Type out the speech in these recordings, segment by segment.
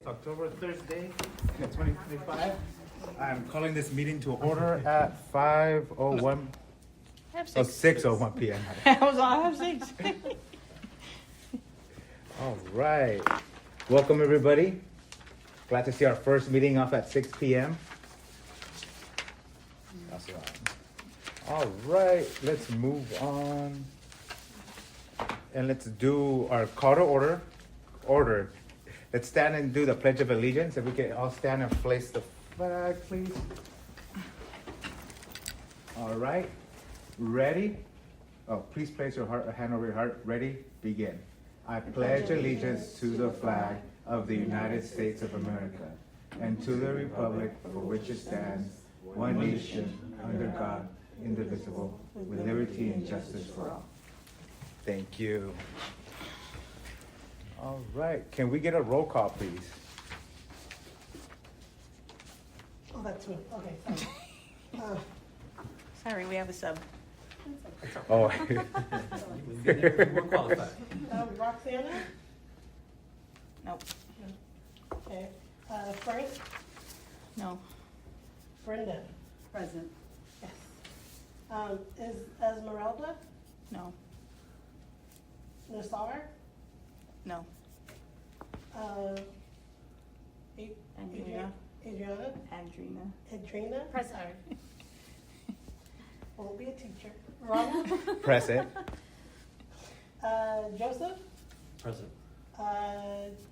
October, Thursday, 2025. I'm calling this meeting to order at 5:01, I have oh, 6. 6:01 p.m. I have 6. All right. Welcome, everybody. Glad to see our first meeting off at 6 p.m. That's right. All right, let's move on. And let's do our call to order. Let's stand and do the Pledge of Allegiance. If we can all stand and place the flag, please. All right. Ready? Oh, please place your hand over your heart. Ready? Begin. I pledge allegiance to the flag of the United States of America and to the republic for which it stands, one nation, under God, indivisible, with liberty and justice for all. Thank you. All right. Can we get a roll call, please? Oh, that's me. Okay, sorry. Sorry, we have a sub. Oh. We're qualified. Roxana? Nope. Okay. Frank? No. Brenda? Present. Yes. Is Esmeralda? No. Nassar? No. Andrea. Adriana? Adrina? Present. Won't be a teacher. Ronald? Present. Joseph? Present.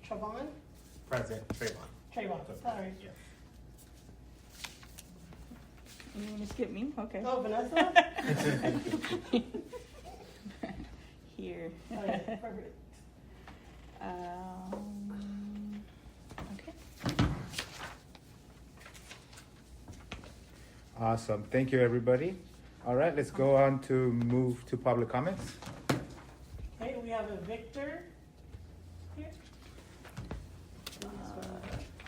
Travon? Present. Trayvon, sorry. You want to skip me? Okay. Oh, Vanessa? Here. Okay, perfect. Okay. Awesome. Thank you, everybody. All right, let's go on to move to public comments. Okay, we have a Victor here.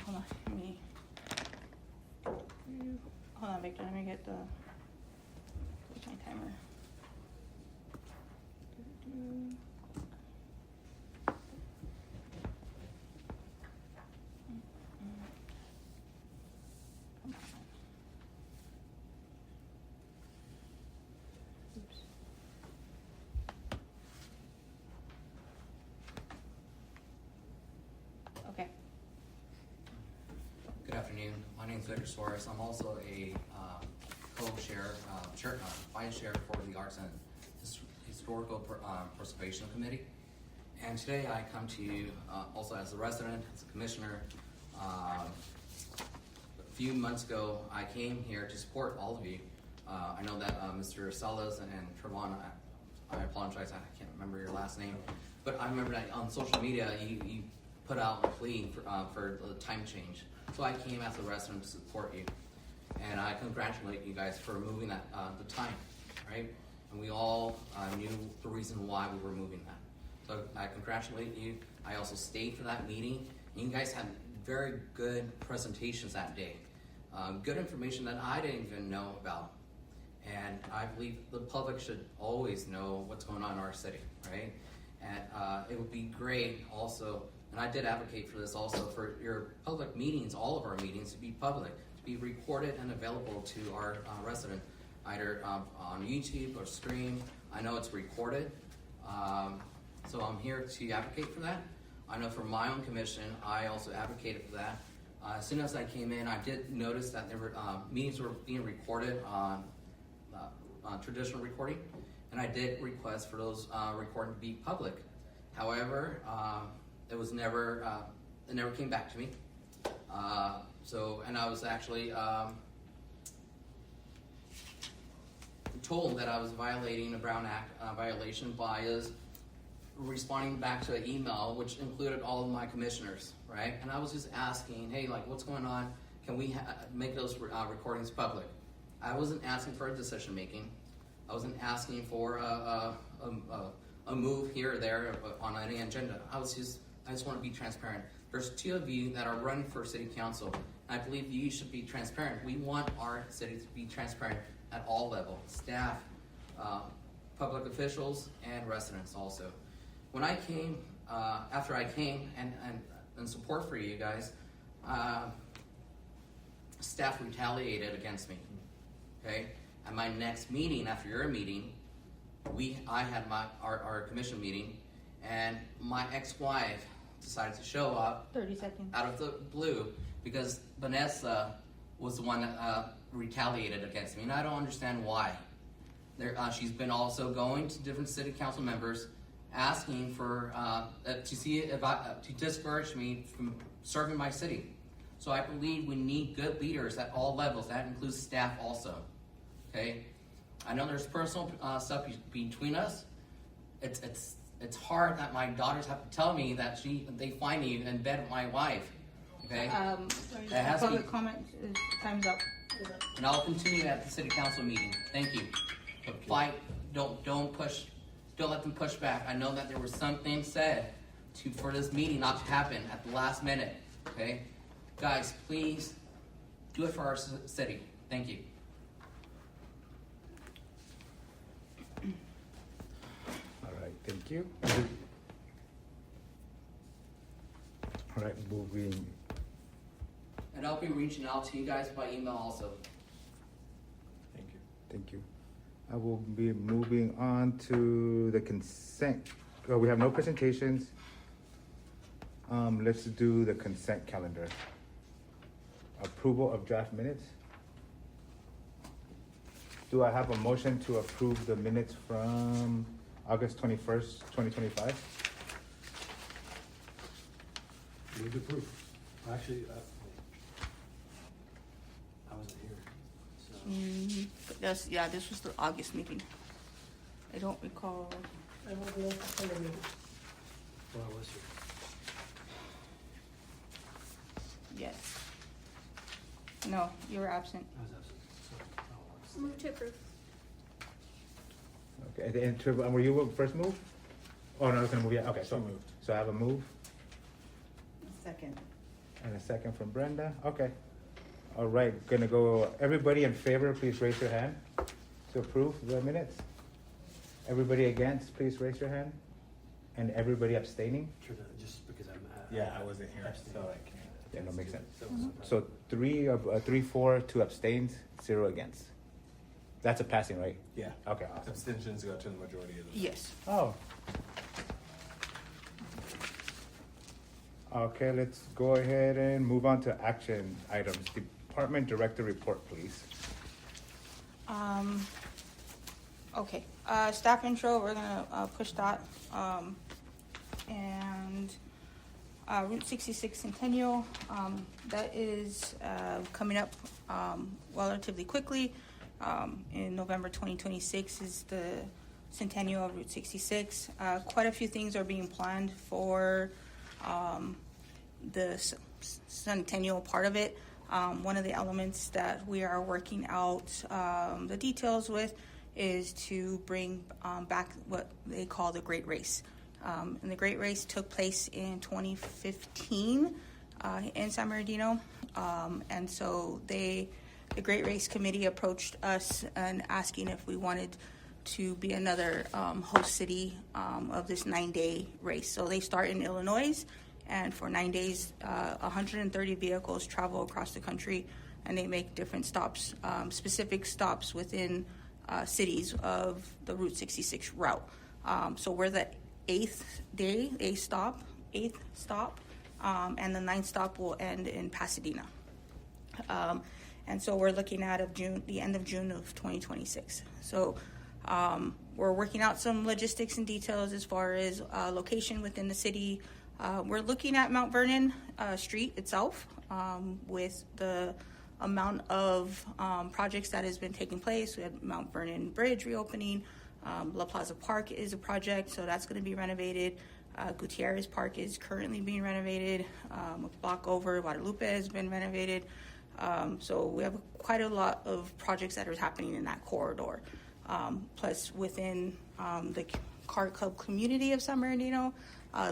Hold on. Hold on, Victor. Let me get my timer. Come on. Oops. Okay. Good afternoon. My name is Victor Suarez. I'm also a co-chair, vice chair for the Arts and Historical Preservation Committee. And today I come to you also as a resident, as a commissioner. A few months ago, I came here to support all of you. I know that Mr. Salas and Trevon, I apologize, I can't remember your last name, but I remember that on social media you put out a plea for the time change. So I came as a resident to support you. And I congratulate you guys for moving that the time, right? And we all knew the reason why we were moving that. So I congratulate you. I also stayed for that meeting. And you guys had very good presentations that day. Good information that I didn't even know about. And I believe the public should always know what's going on in our city, right? And it would be great also, and I did advocate for this also, for your public meetings, all of our meetings to be public, to be recorded and available to our resident, either on YouTube or stream. I know it's recorded, so I'm here to advocate for that. I know for my own commission, I also advocated for that. As soon as I came in, I did notice that there were meetings were being recorded on traditional recording, and I did request for those recording to be public. However, it was never it never came back to me. And I was actually told that I was violating a Brown Act violation by responding back to an email which included all of my commissioners, right? And I was just asking, hey, like, what's going on? Can we make those recordings public? I wasn't asking for a decision making. I wasn't asking for a move here or there on any agenda. I just want to be transparent. There's two of you that are running for city council. I believe you should be transparent. We want our city to be transparent at all levels, staff, public officials, and residents also. When I came, after I came, and and support for you guys, staff retaliated against me. Okay, at my next meeting after your meeting, I had our commission meeting, and my ex-wife decided to show up 30 seconds. out of the blue because Vanessa was the one that retaliated against me, and I don't understand why. She's been also going to different city council members asking for to see if to discourage me from serving my city. So I believe we need good leaders at all levels. That includes staff also. Okay, I know there's personal stuff between us. It's hard that my daughters have to tell me that they find me in bed with my wife. Okay, It has to be- Public comment is time's up. and I'll continue at the city council meeting. Thank you. But fight. Don't push. Don't let them push back. I know that there was something said for this meeting not to happen at the last minute. Okay, guys, please do it for our city. Thank you. All right, thank you. All right, moving. And I'll be reaching out to you guys by email also. Thank you. Thank you. I will be moving on to the consent. We have no presentations. Let's do the consent calendar. Approval of draft minutes. Do I have a motion to approve the minutes from August 21st, 2025? Move to approve. Actually, I wasn't here, so. This was the August meeting. I don't recall. I wasn't at the September meeting. Well, I was here. Yes. No, you were absent. I was absent. Sorry. Oh, Move to approve. Okay, and were you first move? Oh, no, I was gonna move, yeah, okay, so moved. So I have a move Second. and a second from Brenda, okay. All right, gonna go, everybody in favor, please raise your hand to approve the minutes. Everybody against, please raise your hand. And everybody abstaining? Sure, just because I'm. Yeah, I wasn't here, abstaining. so I can't. Yeah, no, makes sense. So, So 3-4, 2 abstains, 0 against. That's a passing, right? Yeah. Okay, awesome. Abstentions go to the majority of the. Yes. Oh. Okay, let's go ahead and move on to action items. Department Director report, please. Okay, staff intro, we're gonna push that. And Route 66 Centennial, that is coming up relatively quickly. In November 2026 is the Centennial of Route 66. Quite a few things are being planned for the Centennial part of it. One of the elements that we are working out the details with is to bring back what they call the Great Race. And the Great Race took place in 2015 in San Bernardino. And so the Great Race Committee approached us and asking if we wanted to be another host city of this 9-day race. So they start in Illinois, and for 9 days, 130 vehicles travel across the country, and they make different stops, specific stops within cities of the Route 66 route. So we're the eighth stop, and the 9th stop will end in Pasadena. And so we're looking at the end of June of 2026. So we're working out some logistics and details as far as location within the city. We're looking at Mount Vernon Street itself with the amount of projects that has been taking place. We had Mount Vernon Bridge reopening. La Plaza Park is a project, so that's going to be renovated. Gutierrez Park is currently being renovated. A block over, Guadalupe has been renovated. So we have quite a lot of projects that are happening in that corridor. Plus within the car club community of San Bernardino,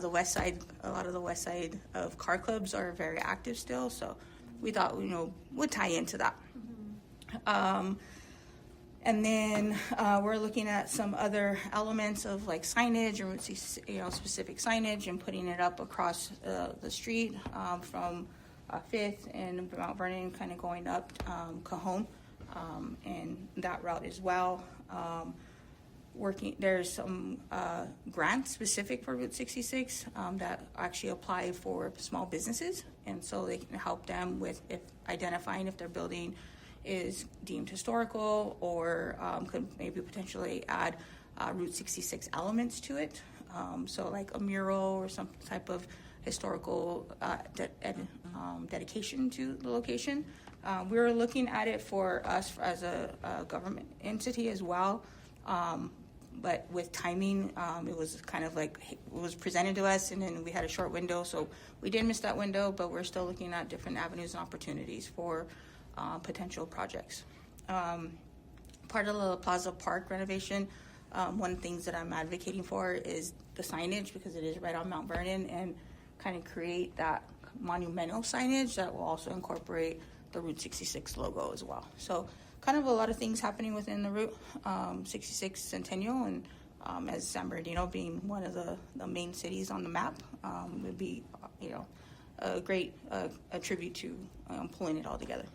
the west side, a lot of the west side of car clubs are very active still. So we thought, would tie into that. And then we're looking at some other elements of like signage or specific signage and putting it up across the street from 5th and Mount Vernon, kind of going up Cajon and that route as well. There's some grants specific for Route 66 that actually apply for small businesses, and so they can help them with identifying if their building is deemed historical or could maybe potentially add Route 66 elements to it. So like a mural or some type of historical dedication to the location. We're looking at it for us as a government entity as well. But with timing, it was kind of like it was presented to us, and then we had a short window, so we did miss that window. But we're still looking at different avenues and opportunities for potential projects. Part of the Plaza Park renovation, one of the things that I'm advocating for is the signage, because it is right on Mount Vernon, and kind of create that monumental signage that will also incorporate the Route 66 logo as well. So kind of a lot of things happening within the Route 66 Centennial, and as San Bernardino being one of the main cities on the map, would be a great tribute to pulling it all together.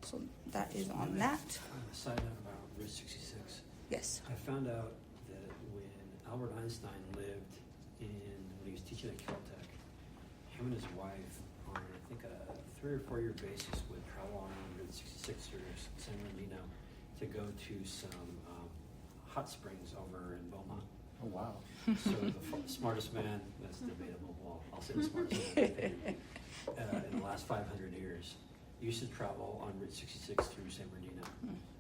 So that is on that. A side note about Route 66. Yes. I found out that when Albert Einstein lived when he was teaching at Caltech, him and his wife on I think a 3 or 4 year basis would travel on Route 66 or San Bernardino to go to some hot springs over in Beaumont. Oh, wow. So the smartest man, that's debatable, well, I'll say the smartest man in the last 500 years used to travel on Route 66 through San Bernardino.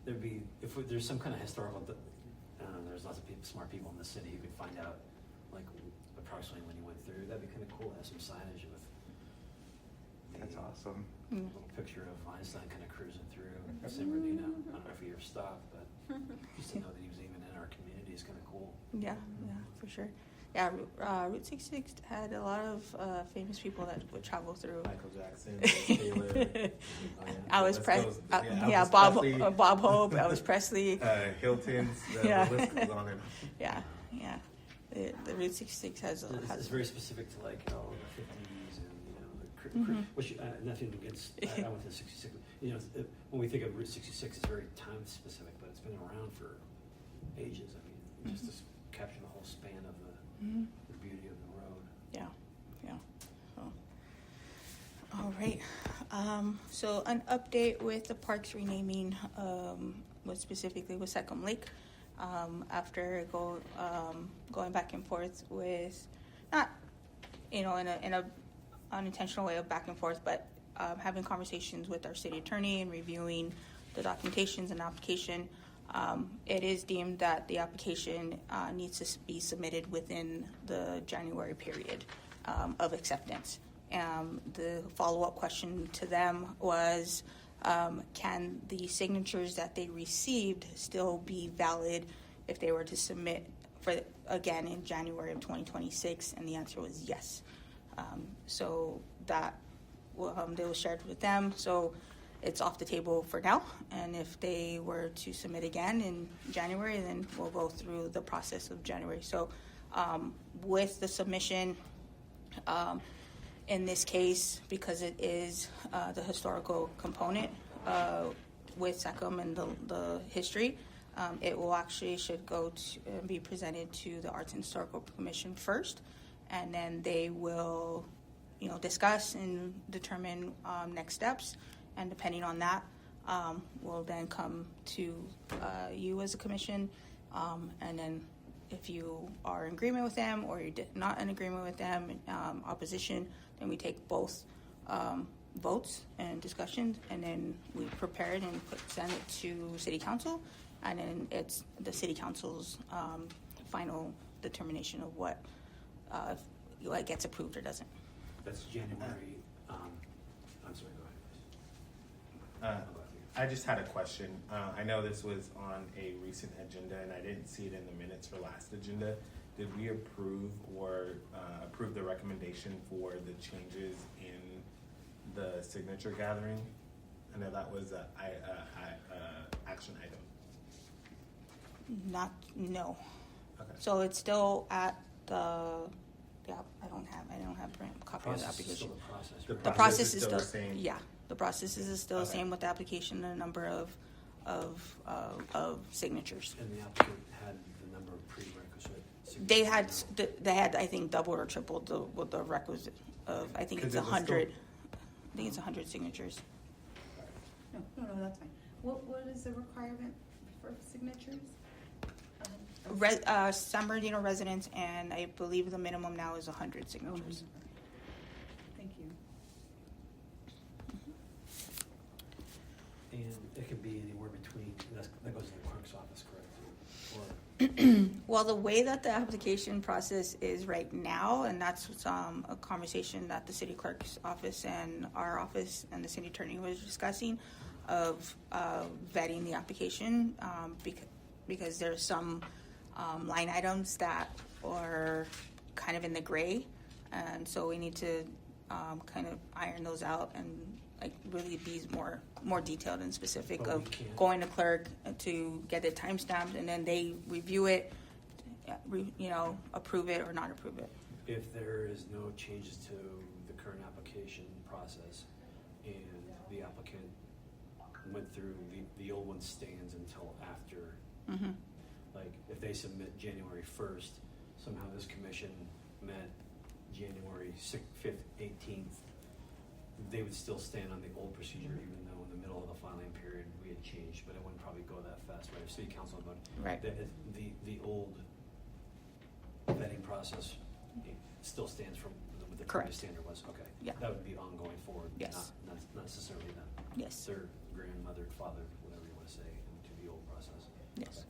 There'd be, if there's some kind of historical, there's lots of smart people in the city who could find out, like, approximately when he went through. That'd be kind of cool to have some signage with That's awesome. a little picture of Einstein kind of cruising through San Bernardino. I don't know if he ever stopped, but just to know that he was even in our community is kind of cool. Yeah, for sure. Yeah, Route 66 had a lot of famous people that would travel through. Michael Jackson, Taylor. Elvis Elvis Presley. Presley. Bob Hope, Elvis Presley. Hilton's. Yeah. The list goes on and on. Yeah. The Route 66 has It's very specific to like the 50s and which nothing against. I went to 66. When we think of Route 66, it's very time specific, but it's been around for ages. I mean, just to capture the whole span of the beauty of the road. Yeah. All right. So an update with the parks renaming, was specifically with Second Lake. After going back and forth with, not, in a unintentional way of back and forth, but having conversations with our city attorney and reviewing the documentations and application, it is deemed that the application needs to be submitted within the January period of acceptance. The follow-up question to them was, can the signatures that they received still be valid if they were to submit again in January of 2026? And the answer was yes. So that they was shared with them. So it's off the table for now. And if they were to submit again in January, then we'll go through the process of January. So with the submission, in this case, because it is the historical component with SECM and the history, it will should go to be presented to the Arts and Historical Commission first, and then they will, discuss and determine next steps, and depending on that, we'll then come to you as a commission, and then if you are in agreement with them or you're not in agreement with them, opposition, then we take both votes and discussions, and then we prepare it and send it to City Council, and then it's the City Council's final determination of what gets approved or doesn't. That's January. I'm sorry, go ahead. I just had a question. I know this was on a recent agenda, and I didn't see it in the minutes for last agenda. Did we approve the recommendation for the changes in the signature gathering? I know that was a action item. No. Okay. So it's still at the, yeah, I don't have a copy of the Process is still application. the process. The right? The process process is is still still, the same? yeah, the process is still the Okay. same with the application and the number of signatures. And the applicant had the number of prerequisite. They had, signatures. I think, doubled or tripled the requisite of, I think 'Cause it's it was 100. still- I think it's 100 signatures. No, that's fine. What is the requirement for signatures? San Bernardino residents, and I believe the minimum now is 100 signatures. Thank you. And it could be anywhere between, that goes to the clerk's office, correct? Or, Well, the way that the application process is right now, and that's a conversation that the city clerk's office and our office and the city attorney was discussing, of vetting the application, because there's some line items that are kind of in the gray, and so we need to kind of iron those out and like really be more detailed and specific But we of can't- going to clerk to get it time stamped, and then they review it, approve it or not approve it. if there is no changes to the current application process and the applicant went through, the old one stands until after, Mm-hmm. like, if they submit January 1st, somehow this commission met January 6th, 5th, 18th, they would still stand on the old procedure, even though in the middle of the filing period, we had changed, but it wouldn't probably go that fast, right? If city council, but Right. the old vetting process still stands from what the Correct. previous standard was, okay? Yeah. That would be ongoing forward, Yes. not necessarily them. Yes. Their grandmother, father, whatever you want to say, into the old process. Yes.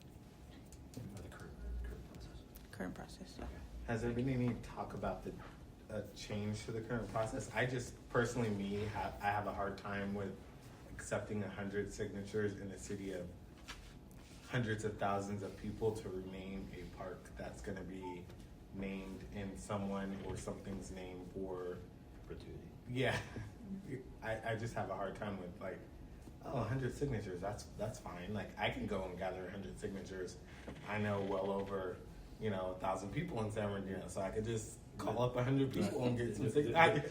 Okay. Or the current process. Current process. Yeah. Okay. Has there been any talk about the change to the current process? I just personally, I have a hard time with accepting 100 signatures in a city of hundreds of thousands of people to rename a park that's going to be named in someone or something's name for. Perpetuity. Yeah, I just have a hard time with like, 100 signatures. That's fine. Like I can go and gather 100 signatures. I know well over 1,000 people in San Bernardino, so I could just call up 100 people and get some signatures.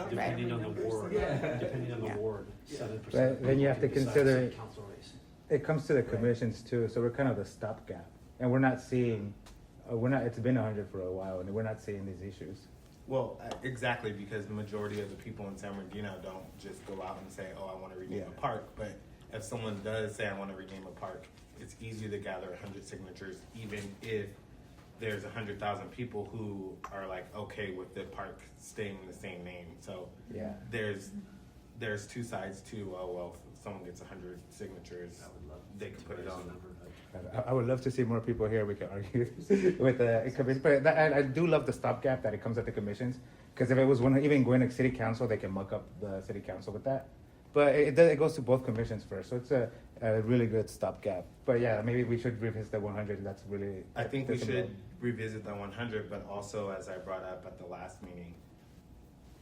Depending on the ward, depending on the Yeah. ward, 7%. But then you have to decide consider- city council race. It comes to the commissions too, so we're kind of the stopgap, and we're not seeing, it's been 100 for a while, and we're not seeing these issues. Well, exactly, because the majority of the people in San Bernardino don't just go out and say, "Oh, I want to rename Yeah. a park." But if someone does say, "I want to rename a park," it's easier to gather 100 signatures, even if there's 100,000 people who are like okay with the park staying the same name. So Yeah. there's two sides to. Oh well, if someone gets 100 signatures, I would love. they could put it on. I would love to see more people here. We can argue with the commission, but I do love the stopgap that it comes at the commissions. Because if it was even going to city council, they can muck up the city council with that. But it goes to both commissions first, so it's a really good stopgap. But yeah, maybe we should revisit the 100. That's really. I think we that's should about- revisit the 100, but also, as I brought up at the last meeting,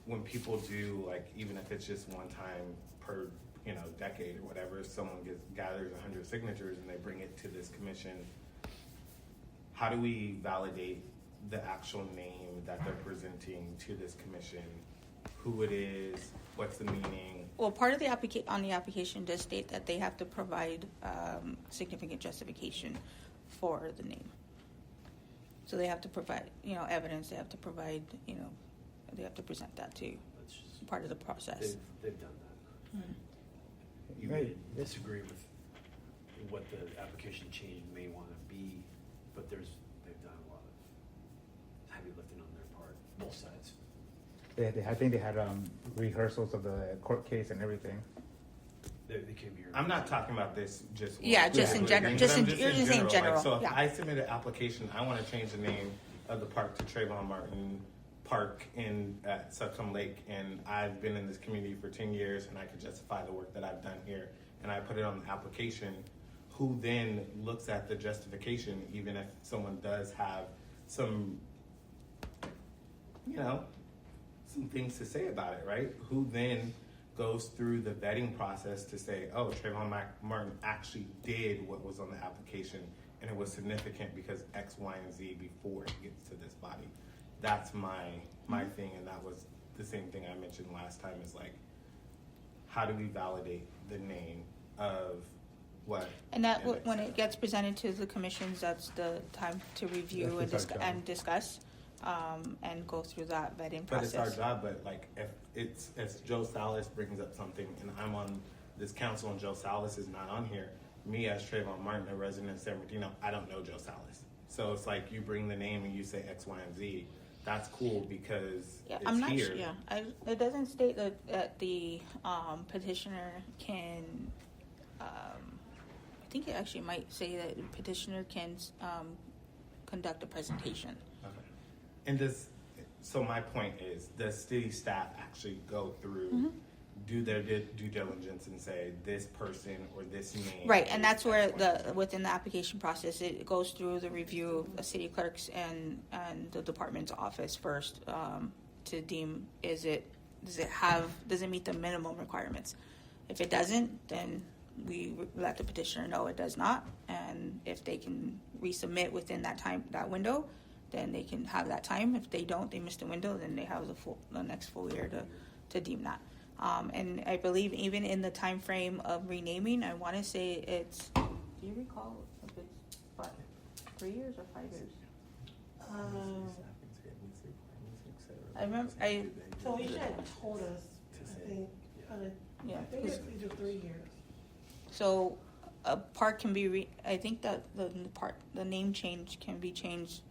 when people do, like, even if it's just one time per, decade or whatever, someone gathers 100 signatures and they bring it to this commission, how do we validate the actual name that they're presenting to this commission? Who it is, what's the meaning? Well, part of the application does state that they have to provide significant justification for the name. So they have to provide, evidence. They have to provide, they have to present that too. That's just, Part of the process. they've done that. You Right. may disagree with what the application change may want to be, but they've done a lot of heavy lifting on their part, both sides. I think they had rehearsals of the court case and everything. They came here. I'm not talking about this just. Yeah, just in general. But Just I'm in, you're just saying general. Like, so if Yeah. I submit an application, I want to change the name of the park to Trayvon Martin Park at Succum Lake, and I've been in this community for 10 years, and I could justify the work that I've done here, and I put it on the application. Who then looks at the justification, even if someone does have some, some things to say about it, right? Who then goes through the vetting process to say, oh, Trayvon Martin actually did what was on the application and it was significant because X, Y, and Z before it gets to this body. That's my thing, and that was the same thing I mentioned last time, is like, how do we validate the name of what? And that, when it gets presented to the commissions, that's the time to review and discuss, and go through that vetting But it's process. our job, but like, if Joe Salas brings up something, and I'm on this council and Joe Salas is not on here, me as Trayvon Martin, a resident of San Bernardino, I don't know Joe Salas. So it's like, you bring the name and you say X, Y, and Z. That's cool because Yeah, it's I'm not here. sure. Yeah, it doesn't state that the petitioner can. I think it actually might say that the petitioner can conduct a presentation. Okay. And so my point is, does city staff actually go through, do their due diligence and say this person or this name? Right, and that's where X, Y, within the application process, it goes through the review of city clerks and the department's office first, to deem does it meet the minimum requirements. If it doesn't, then we let the petitioner know it does not, and if they can resubmit within that window, then they can have that time. If they don't, they miss the window, then they have the next full year to deem that. And I believe even in the time frame of renaming, I want to say it's. Do you recall if it's 3 years or 5 years? I remember. Felicia had told us, I think, Yeah. I think it's either 3 years. So a park can be. I think that the name change can be changed.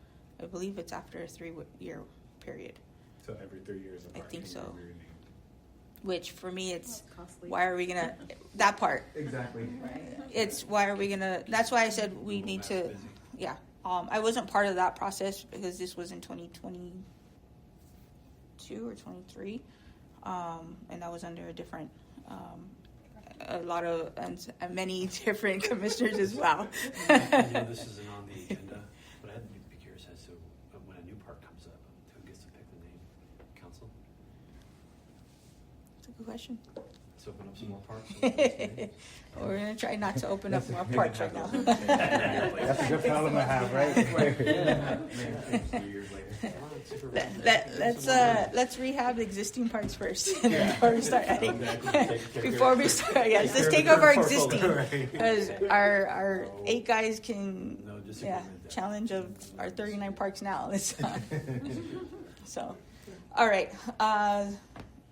I believe it's after a 3-year period. So every 3 years. I think so. Renamed. Which for me, it's Costly. why are we gonna that part? Exactly. It's why are we gonna? That's why I said we need to. Yeah. I wasn't part of that process because this was in 2022 or 23, and that was under a different. A lot of and many different commissioners as well. I know this isn't on the agenda, but I'd be curious as to when a new park comes up, who gets to pick the name? Council? That's a good question. Let's open up some more parks. We're gonna try not to open up more parks right now. That's a good problem to have, right? 3 years later. Let's rehab the existing parks first before we start adding. Before we start, yes, let's take over existing because our 8 guys can challenge of our 39 parks now. So, all right.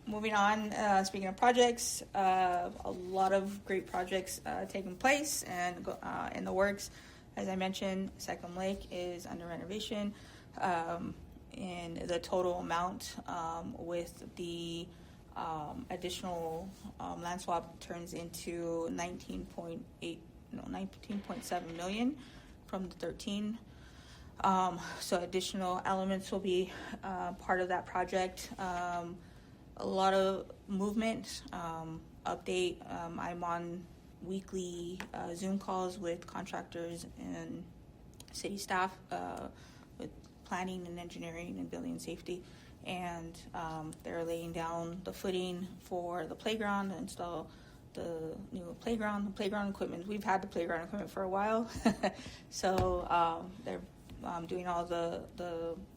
Moving on. Speaking of projects, a lot of great projects taking place and in the works. As I mentioned, Second Lake is under renovation. And the total amount with the additional land swap turns into 19.7 million from the 13. So additional elements will be part of that project. A lot of movement, update. I'm on weekly Zoom calls with contractors and city staff with planning and engineering and building safety, and they're laying down the footing for the playground to install the new playground equipment. We've had the playground equipment for a while, so they're doing all the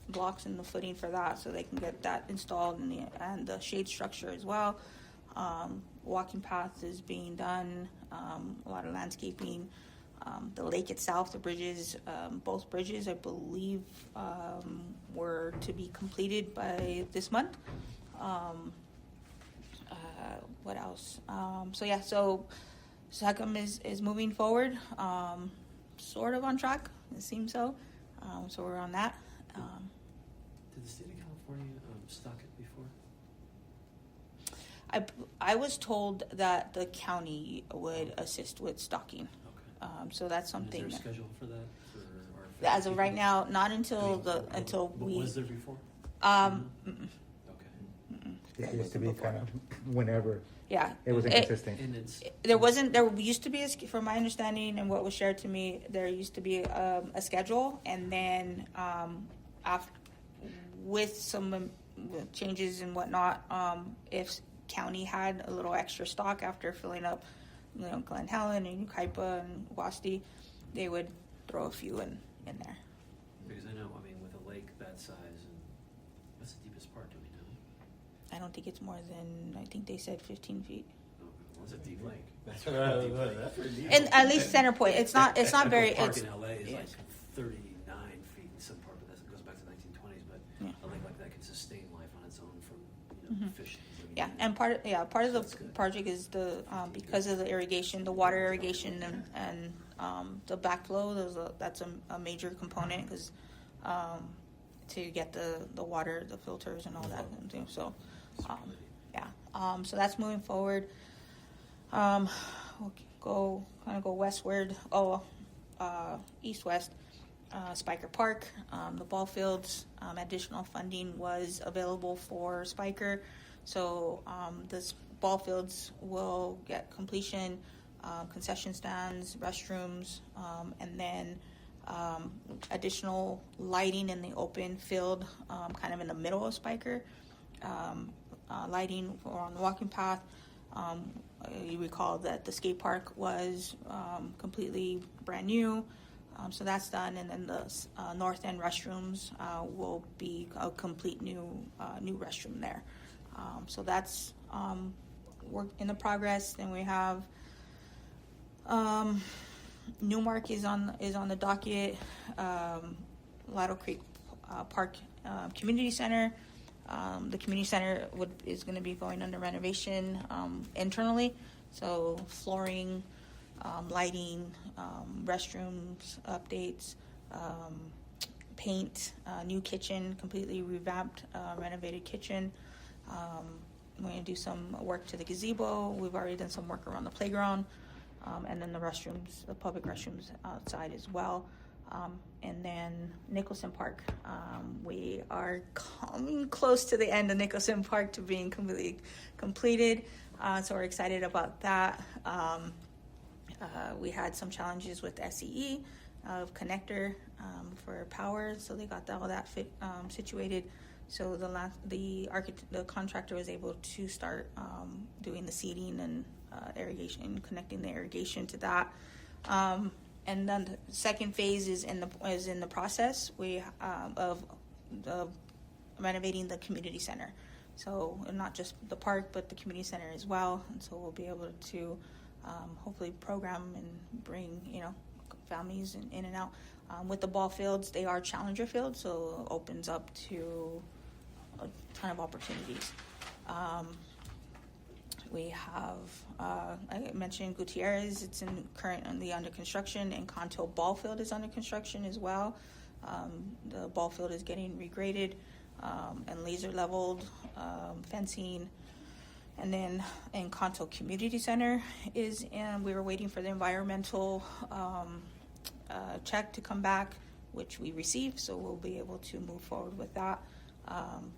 blocks and the footing for that, so they can get that installed, and the shade structure as well. Walking path is being done. A lot of landscaping. The lake itself, the bridges, both bridges, I believe, were to be completed by this month. What else? So SACM is moving forward, sort of on track. It seems so. So we're on that. Did the state of California stock it before? I was told that the county would assist with stocking. Okay. So that's Is something. there a schedule for that? As of right now, not until we. Was there before? Mm-mm. Okay. It used to be kind of whenever. Yeah. It was inconsistent. And it's There used to be, from my understanding and what was shared to me, there used to be a schedule, and then with some changes and whatnot, if county had a little extra stock after filling up, Glen Helen and Ukaipa and Wasti, they would throw a few in there. Because I know, I mean, with a lake that size, and what's the deepest part, do we know? I don't think it's more than, I think they said 15 feet. Oh, well, it's a deep lake. That's pretty deep. And at least center point. It's not very, Park it's, in LA is yeah. like 39 feet in some part, but that goes back to the 1920s, but Yeah. a lake like that can sustain life on its own from, Mhm. fish. yeah, and part of That's the good. project is because of the irrigation, the water irrigation and the backflow. That's a major component because to get the water, the filters, and all that. So, so that's moving forward. We'll go westward. East-west. Spiker Park, the ball fields. Additional funding was available for Spiker, so this ball fields will get completion, concession stands, restrooms, and then additional lighting in the open field, kind of in the middle of Spiker. Lighting on the walking path. You recall that the skate park was completely brand new. So that's done, and then the north end restrooms will be a complete new restroom there. So that's work in the progress. Then we have Newmark is on the docket. Lateral Creek Park Community Center. The community center is going to be going under renovation internally. So flooring. Lighting, restrooms, updates, paint, new kitchen, completely revamped, renovated kitchen. We're going to do some work to the gazebo. We've already done some work around the playground, and then the restrooms, the public restrooms outside as well. And then Nicholson Park. We are coming close to the end of Nicholson Park to being completely completed. So we're excited about that. We had some challenges with SCE of connector for power, so they got all that situated. So the contractor was able to start doing the seeding and irrigation, connecting the irrigation to that. And then the second phase is in the process. We of renovating the community center. So not just the park, but the community center as well. And so we'll be able to hopefully program and bring families in and out. With the ball fields, they are challenger fields, so it opens up to a ton of opportunities. We have, I mentioned Gutierrez, it's currently under construction, and Conto Ball Field is under construction as well. The ball field is getting regraded and laser leveled, fencing. And then in Conto Community Center we were waiting for the environmental check to come back, which we received, so we'll be able to move forward with that.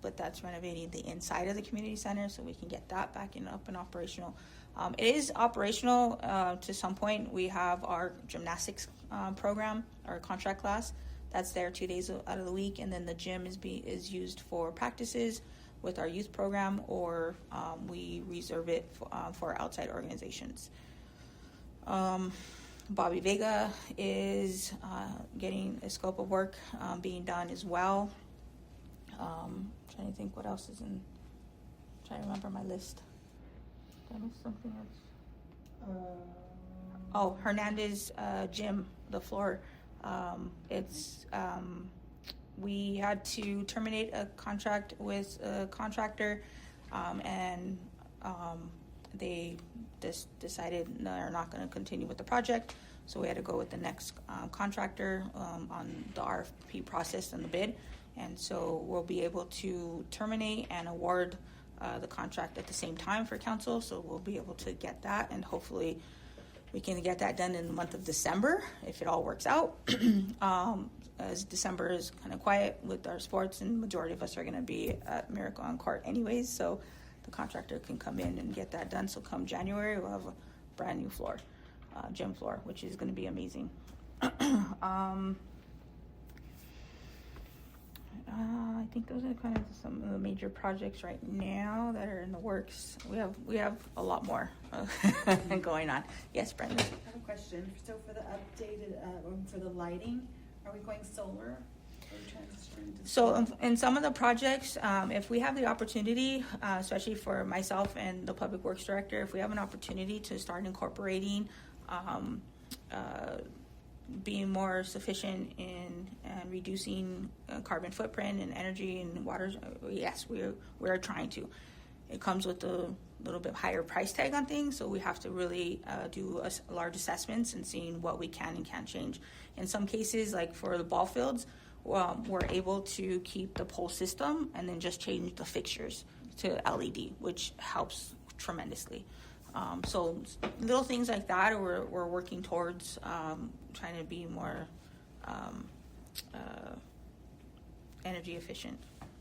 But that's renovating the inside of the community center, so we can get that back up and operational. It is operational to some point. We have our gymnastics program, our contract class, that's there 2 days out of the week, and then the gym is used for practices with our youth program, or we reserve it for outside organizations. Bobby Vega is getting a scope of work being done as well. Trying to think what else is in. Trying to remember my list. Did I miss something else? Hernandez gym, the floor. We had to terminate a contract with a contractor, and they just decided they're not going to continue with the project. So we had to go with the next contractor on the RFP process and the bid. And so we'll be able to terminate and award the contract at the same time for council. So we'll be able to get that, and hopefully we can get that done in the month of December if it all works out. As December is kind of quiet with our sports, and majority of us are going to be at Miracle on Court anyways, so the contractor can come in and get that done. So come January, we'll have a brand new floor, gym floor, which is going to be amazing. I think those are kind of some of the major projects right now that are in the works. We have a lot more going on. Yes, Brenda. I have a question. So for the updated, for the lighting, are we going solar or transitioning to So solar? in some of the projects, if we have the opportunity, especially for myself and the Public Works Director, if we have an opportunity to start incorporating being more sufficient in and reducing carbon footprint and energy and water, yes, we're trying to. It comes with a little bit higher price tag on things, so we have to really do large assessments and seeing what we can and can't change. In some cases, like for the ball fields, we're able to keep the pole system and then just change the fixtures to LED, which helps tremendously. So little things like that, we're working towards trying to be more energy efficient.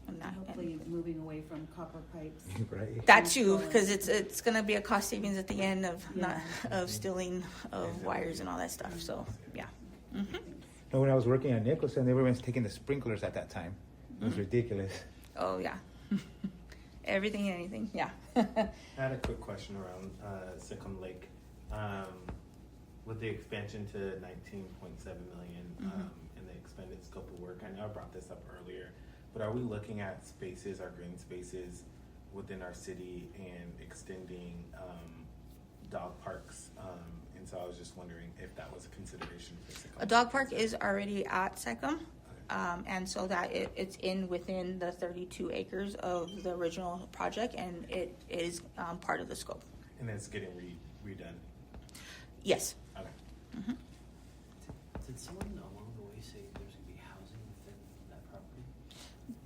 And that, Hopefully moving away from copper pipes. Right. that too, because it's going to be a cost savings at the end of Yeah. of stealing of wires and all that stuff. So yeah. Mm-hmm. And when I was working at Nicholson, everyone's taking the sprinklers at that time. It was ridiculous. Oh yeah. Everything and anything. Yeah. I had a quick question around Siccum Lake. With the expansion to 19.7 million and the expanded scope of work, I know I brought this up earlier, but are we looking at spaces, our green spaces within our city and extending dog parks? And so I was just wondering if that was a consideration for Siccum. A dog park is already at Secum. And so that it's within the 32 acres of the original project, and it is part of the scope. And it's getting redone. Yes. Okay. Mm-hmm. Did someone along the way say there's going to be housing within that property?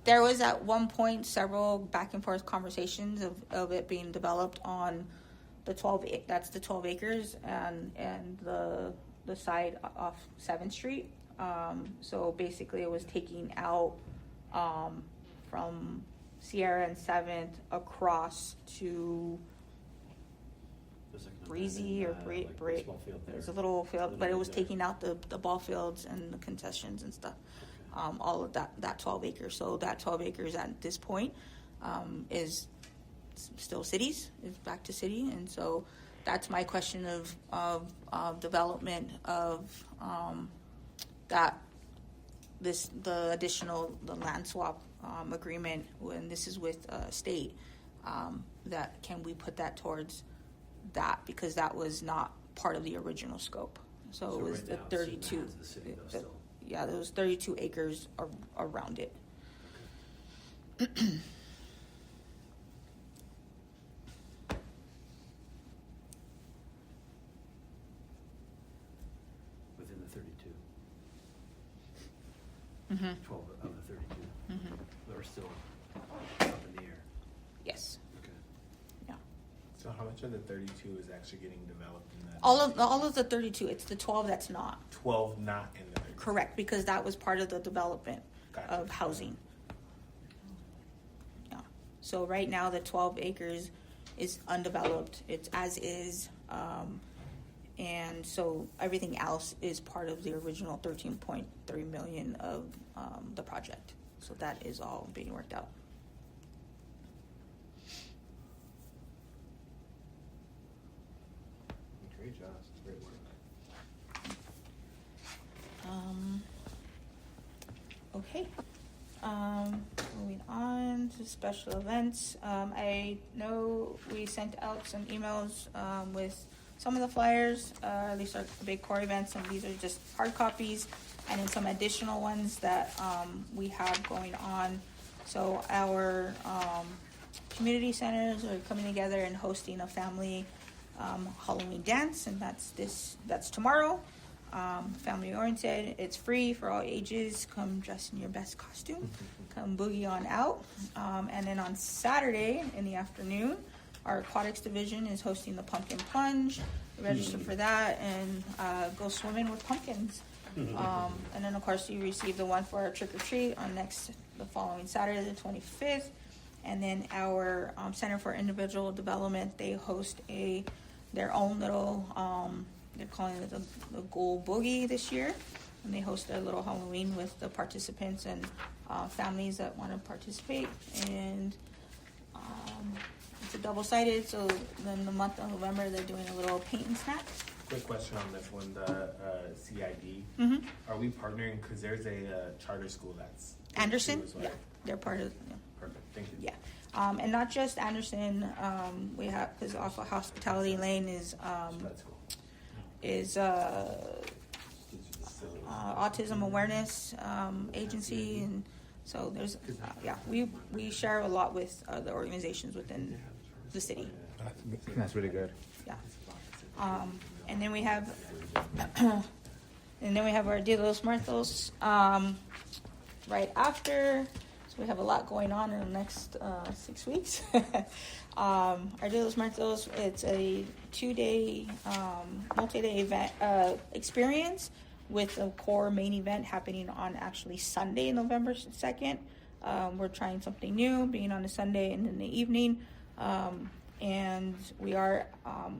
There was at one point several back and forth conversations of it being developed on the 12 acres and the side off 7th Street. So basically it was taking out from Sierra and 7th across to There's like an Breezy or abandoned, Bree. baseball field there. There's a little field, but it was there. taking out the ball fields and the concessions and stuff. Okay. All of that 12 acres. So that 12 acres at this point is still cities. It's back to city, and so that's my question of development of that the additional land swap agreement when this is with state that can we put that towards that, because that was not part of the original scope. So it was right the now it's in the 32 hands of the city, though, still. yeah, there was 32 acres around it. Within the 32. Mm-hmm. 12 of the 32. Mm-hmm. That are still up in the air. Yes. Okay. Yeah. So how much of the 32 is actually getting developed in that? All of the 32. It's the 12 that's not. 12 not in the 32. Correct, because that was part of the development Gotcha. of housing. Yeah. So right now the 12 acres is undeveloped. It's as is. And so everything else is part of the original 13.3 million of the project. So that is all being worked out. Great job. Great work. Okay. Moving on to special events. I know we sent out some emails with some of the flyers, at least our big core events, and these are just hard copies, and then some additional ones that we have going on. So our community centers are coming together and hosting a family Halloween dance, and that's tomorrow. Family oriented. It's free for all ages. Come dress in your best costume. Come boogie on out. And then on Saturday in the afternoon, our aquatics division is hosting the pumpkin plunge. Register for that and go swimming with pumpkins. And then of course you receive the one for our trick or treat on the following Saturday, the 25th. And then our Center for Individual Development, they host their own little. They're calling it the Gold Boogie this year. and they host a little Halloween with the participants and families that want to participate. And it's a double-sided, so then the month of November they're doing a little paint and snack. Quick question on this one, the CID. Mm-hmm. Are we partnering, because there's a charter school that's. Anderson, too as well. yeah, they're part of. Yeah. Perfect, thank you. Yeah, and not just Anderson. We have, because off of Hospitality Lane is That's cool. Autism Awareness Agency, and so there's yeah, we share a lot with the organizations within the city. That's really good. Yeah, and then we have our Dia de los Muertos right after. So we have a lot going on in the next 6 weeks. Our Dia de los Muertos, it's a 2-day, multi-day event experience with a core main event happening on actually Sunday, November 2nd. We're trying something new, being on a Sunday and in the evening. And we are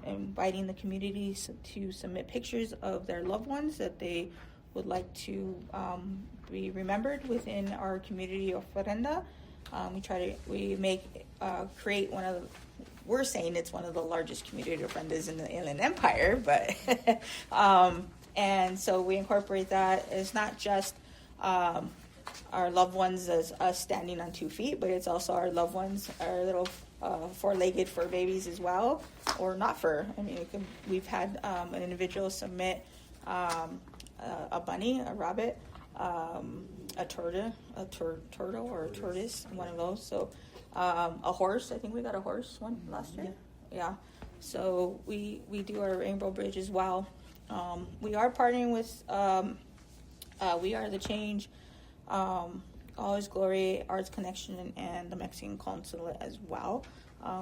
inviting the community to submit pictures of their loved ones that they would like to be remembered within our community ofrenda. Create one of the, we're saying it's one of the largest community ofrendas in the Inland Empire, but and so we incorporate that. It's not just our loved ones as us standing on 2 feet, but it's also our loved ones, our little four-legged fur babies as well, or not fur. I mean, we've had an individual submit a bunny, a rabbit, a turtle or a tortoise, one of those. So a horse. I think we got a horse one last year. Yeah. So we do our Rainbow Bridge as well. We are partnering with We Are the Change, All Is Glory, Arts Connection, and the Mexican Consulate as well.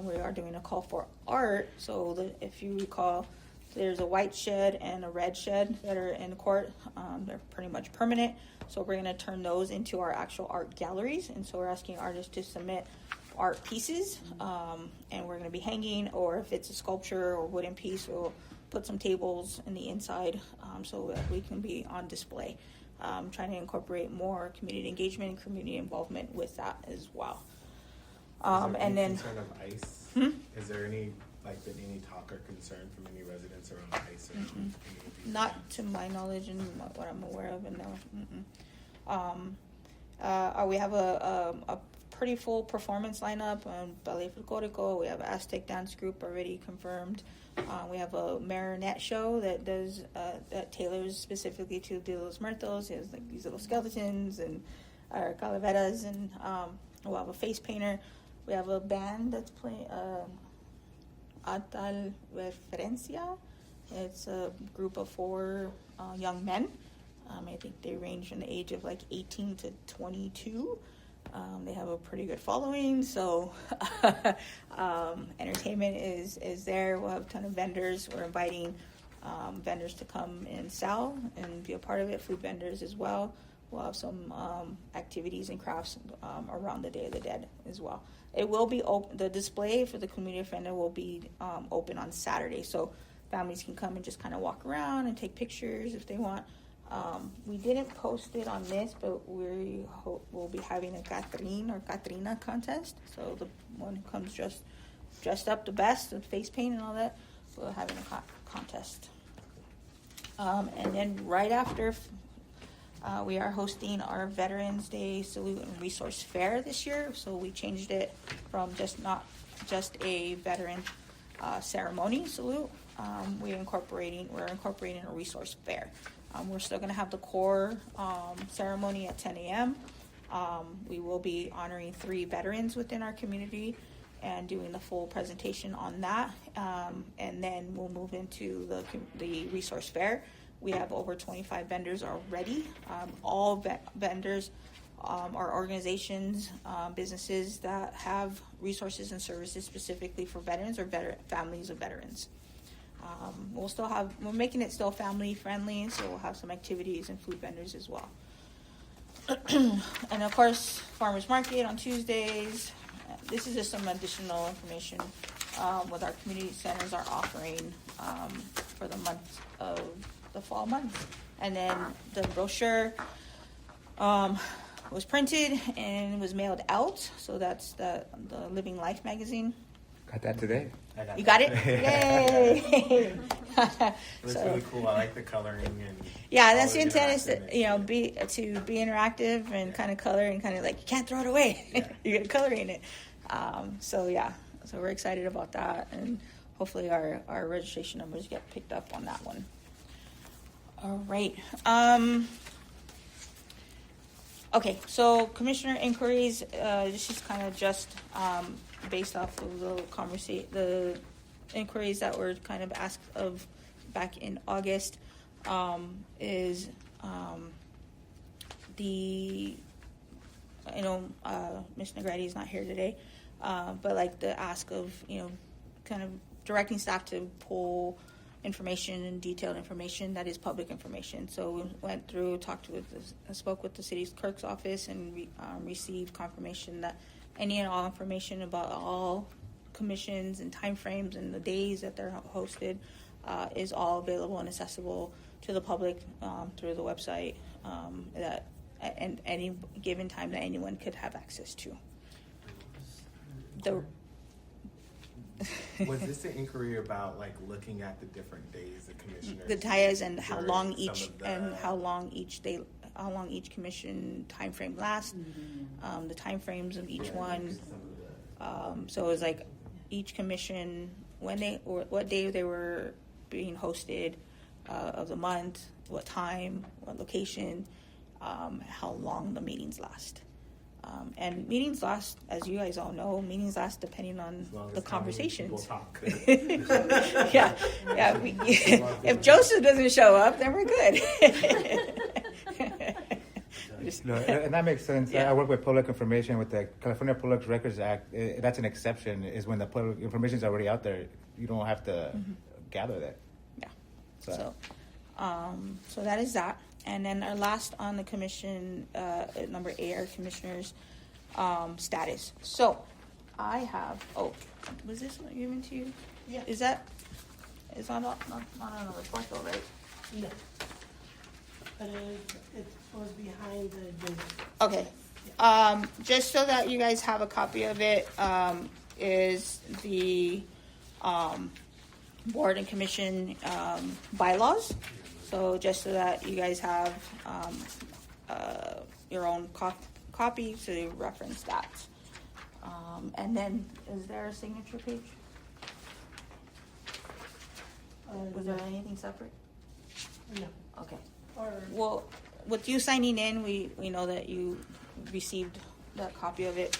We are doing a call for art. So if you recall, there's a white shed and a red shed that are in court. They're pretty much permanent. So we're going to turn those into our actual art galleries. And so we're asking artists to submit art pieces. And we're going to be hanging, or if it's a sculpture or wooden piece, we'll put some tables in the inside so that we can be on display. Trying to incorporate more community engagement and community involvement with that as well. And then concern of ICE? Is there any been any talk or concern from any residents around ICE or any of these Not things? to my knowledge and what I'm aware of, and no. We have a pretty full performance lineup on Ballet Folklorico. We have an Aztec dance group already confirmed. We have a marionette show that does that tailors specifically to Dia de los Muertos. It has like these little skeletons and calaveras, and we'll have a face painter. We have a band that's playing Atal Referencia. It's a group of 4 young men. I think they range from the age of like 18 to 22. They have a pretty good following, so entertainment is there. We'll have a ton of vendors. We're inviting vendors to come and sell and be a part of it, food vendors as well. We'll have some activities and crafts around the Day of the Dead as well. It will be open. The display for the community offender will be open on Saturday, so families can come and just kind of walk around and take pictures if they want. We didn't post it on this, but we'll be having a Catherine or Katrina contest. So the one who comes dressed up the best with face paint and all that, we're having a contest. And then right after, we are hosting our Veterans Day Salute and Resource Fair this year. So we changed it from not just a veteran ceremony salute. We're incorporating a resource fair. We're still going to have the core ceremony at 10 a.m. We will be honoring 3 veterans within our community and doing the full presentation on that. And then we'll move into the resource fair. We have over 25 vendors already. All vendors are organizations, businesses that have resources and services specifically for veterans or families of veterans. We're making it still family friendly, so we'll have some activities and food vendors as well. And of course, farmers market on Tuesdays. This is just some additional information what our community centers are offering for the month of the fall months. And then the brochure was printed and was mailed out. So that's the Living Life magazine. Got that today. I got You that. got it? Yay! It's So- really cool. I like the coloring and Yeah, that's the all intent is interaction to, you know, be interactive and kind of color and kind of like, you can't throw it away. Yeah. You got to color in it. So yeah, so we're excited about that, and hopefully our registration numbers get picked up on that one. All right. Okay, so commissioner inquiries, this is kind of just based off of the inquiries that were kind of asked of back in August. Is the, you know, Ms. Negrete is not here today, but like the ask of, you know, kind of directing staff to pull information and detailed information that is public information. So we went through, spoke with the city's clerk's office, and received confirmation that any and all information about all commissions and timeframes and the days that they're hosted is all available and accessible to the public through the website, that and any given time that anyone could have access to. The was this an inquiry about like looking at the different days the commissioners? the ties and how during long some each of the- and how long each commission time frame lasts, the time frames of each one. So it was like each commission what day they were being hosted, of the month, what time, what location, how long the meetings last. And meetings last, as you guys all know, depending on As long the as how many people conversations. talk. Yeah. If Joseph doesn't show up, then we're good. Just- No, and that makes sense. Yeah. I work with public information with the California Public Records Act. That's an exception, is when the public information is already out there. You don't have to gather that. Yeah. So- So that is that. And then our last on the commission, number 8, our commissioners' status. So I have, was this one given to you? Yeah. Is that, it's not on the report though, right? No. But it was behind the agenda. Okay. Just so that you guys have a copy of it, is the board and commission bylaws. So just so that you guys have your own copy, so you reference that. And then, is there a signature page? Was there anything separate? No. Okay. Or, Well, with you signing in, we know that you received that copy of it.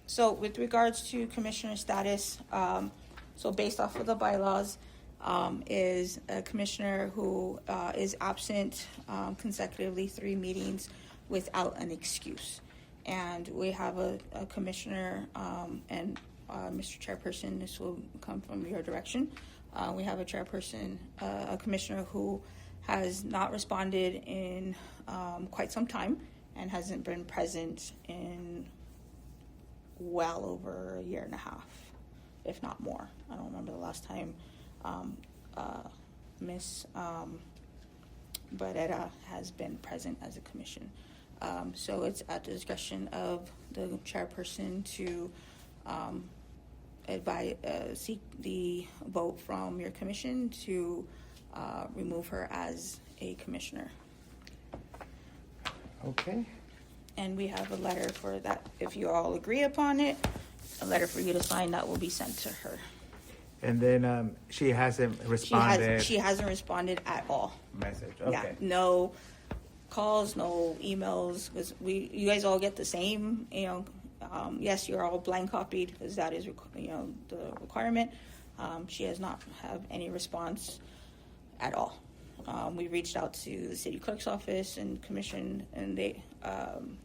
So with regards to commissioner status, so based off of the bylaws, is a commissioner who is absent consecutively 3 meetings without an excuse. And we have a commissioner, and Mr. Chairperson, this will come from your direction. We have a chairperson, a commissioner who has not responded in quite some time and hasn't been present in well over a year and a half, if not more. I don't remember the last time Miss Barrera has been present as a commission. So it's at the discretion of the chairperson to seek the vote from your commission to remove her as a commissioner. Okay. And we have a letter for that, if you all agree upon it, a letter for you to sign that will be sent to her. And then she hasn't responded. She hasn't responded at all. Message. Yeah, Okay. no calls, no emails, because you guys all get the same, yes, you're all blank copied, because that is, the requirement. She has not have any response at all. We reached out to the city clerk's office and commission, and they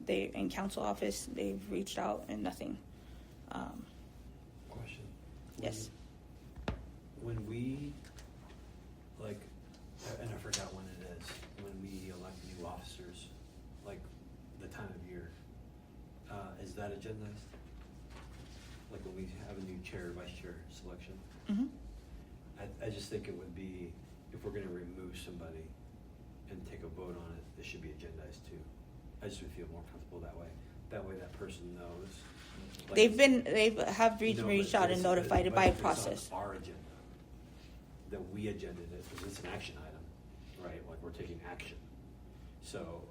in council office, they've reached out and nothing. Question. Yes. When we, and I forgot when it is, when we elect new officers, like the time of year, is that agendized? Like when we have a new chair, vice chair selection? Mm-hmm. I just think it would be, if if we're gonna remove somebody and take a vote on it, it should be agendized too. I just would feel more comfortable that way. That way that person knows. like, They have no, but reached out and it's- notified but by if it's on process. Our agenda, that we agended it, because it's an action item, right? Like, we're taking action. So,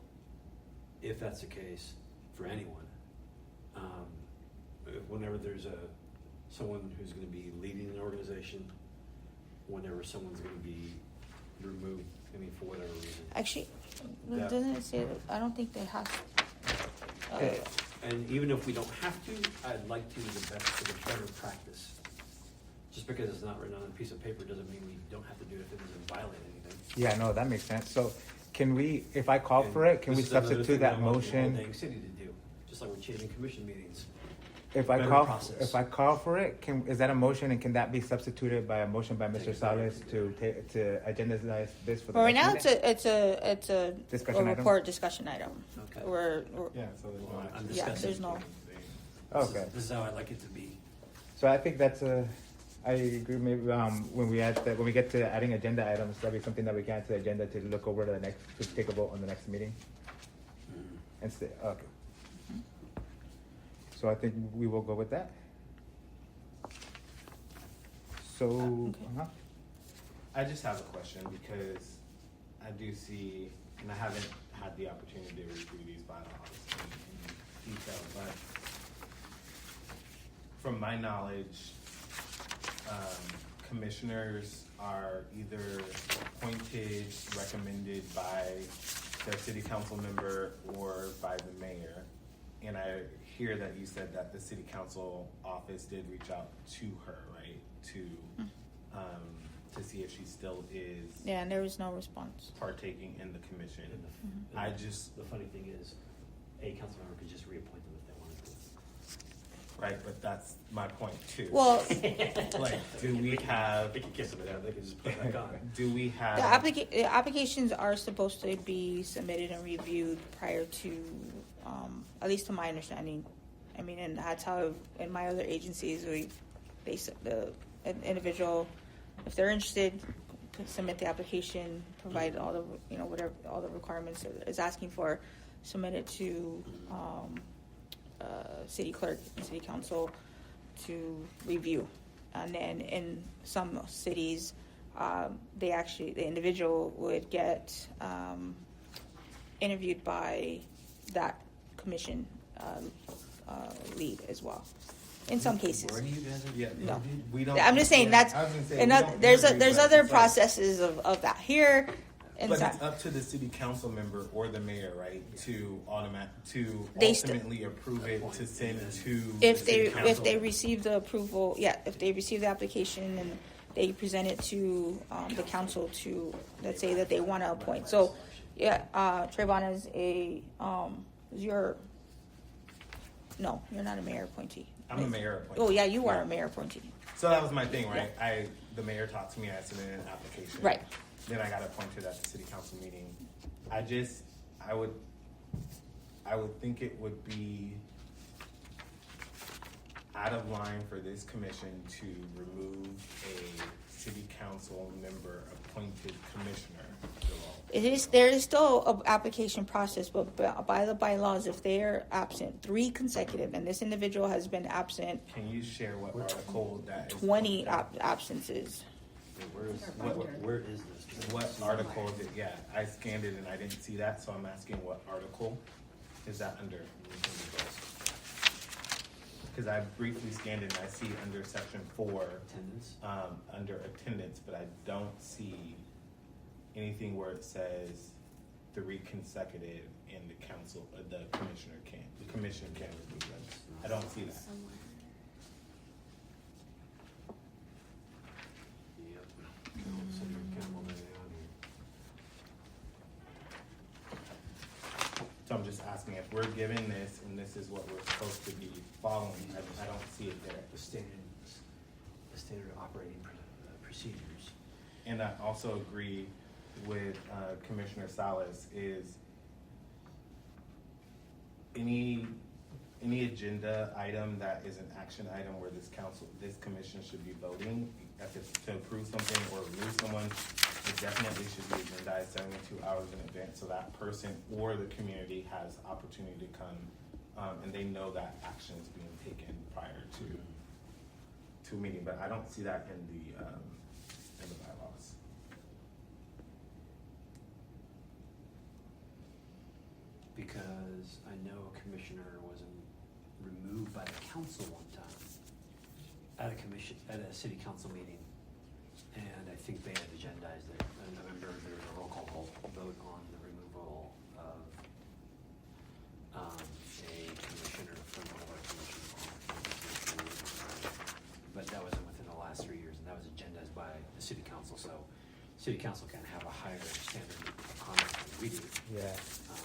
if that's the case for anyone, whenever there's someone who's gonna be leading an organization, whenever someone's gonna be removed, I mean, for whatever reason. Actually, Yeah. doesn't it say, I don't think they have. And even if we don't have to, I'd like to the best for the better practice. Just because it's not written on a piece of paper doesn't mean we don't have to do it if it doesn't violate anything. Yeah, no, that makes sense. So can we, if I call for it, can we This is another thing substitute that I want the whole motion? dang city to do, just like we're changing commission meetings. If I Better call, process. if I call for it, is that a motion, and can that be substituted by a motion by Mr. Salas to agendize this for the But right next now, meeting? it's a Discussion item? report discussion item. Okay. We're Yeah, so there's no Well, action. I'm Yeah, discussing. there's no- Okay. This is how I'd like it to be. So I think I agree. Maybe when we get to adding agenda items, that'd be something that we can add to the agenda to look over to take a vote on the next meeting. And stay, okay. So I think we will go with that. So, Okay. I just have a question because I do see, and I haven't had the opportunity to review these bylaws in detail, but from my knowledge, commissioners are either appointed, recommended by the city council member or by the mayor. And I hear that you said that the city council office did reach out to her, right? To see if she still is Yeah, and there was no response. partaking in the commission. And the- I just, The funny thing is, a council member could just reappoint them if they wanted to. right, but that's my point too. Well, Like, do we have, They could kiss it out, they could just put it back on. do we have? the applications are supposed to be submitted and reviewed prior to, at least to my understanding. I mean, and that's how in my other agencies an individual, if they're interested, can submit the application, provide all the whatever all the requirements that it's asking for, submit it to city clerk and city council to review, and then in some cities, the individual would get interviewed by that commission lead as well. In some cases. Where do you guys are? Yeah, No. we don't. I'm just saying yeah, that's I was gonna say, and we don't there's interview, but other it's like- processes of that here. And But so- it's up to the city council member or the mayor, right, to They ultimately approve it to send to if the they city council. if they receive the approval, if they receive the application and they present it to the council to, let's say that they want to appoint. So, Trayvon is you're not a mayor appointee. I'm a mayor appointee. Oh yeah, you are a mayor appointee. So that was my thing, right? The mayor talked to me, I submitted an application. Right. Then I got appointed at the city council meeting. I would think it would be out of line for this commission to remove a city council member appointed commissioner. There is still an application process, but by the bylaws, if they are absent 3 consecutive, and this individual has been absent Can you share what article that is? 20 absences. Where is this? What article did, I scanned it and I didn't see that, so I'm asking what article is that under? Because I briefly scanned it and I see under section 4, Attendance? under attendance, but I don't see anything where it says 3 consecutive and the commission can remove them. I don't see that. Yep. So you're accountable to the So I'm just asking if we're given this and this is what we're supposed to be following, I don't see it there. the standard operating procedures. And I also agree with Commissioner Salas is any agenda item that is an action item where this commission should be voting, if it's to approve something or remove someone, it definitely should be agendized 72 hours in advance, so that person or the community has opportunity to come, and they know that action is being taken prior to a meeting, but I don't see that in the bylaws. Because I know a commissioner was removed by the council one time at a city council meeting, and I think they had agendized it. And I remember there was a roll call vote on the removal of a commissioner from one of our commissions. But that wasn't within the last 3 years, and that was agendized by the city council. So, city council can have a higher standard of conduct than we do. Yeah.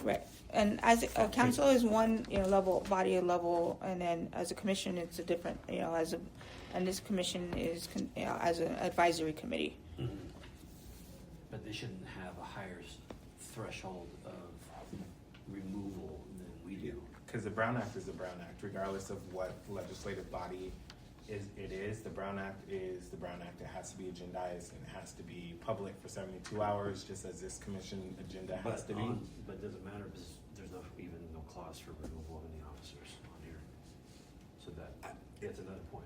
Right. And as a council is one, level, body level, and then as a commission, it's a different, and this commission is, as an advisory committee. Mm-hmm. But they shouldn't have a higher threshold of removal than we do. Because the Brown Act is the Brown Act, regardless of what legislative body it is. The Brown Act is the Brown Act. It has to be agendized and it has to be public for 72 hours, just as this commission agenda has to be. But it doesn't matter because there's even no clause for removal of any officers on here. So that's another point.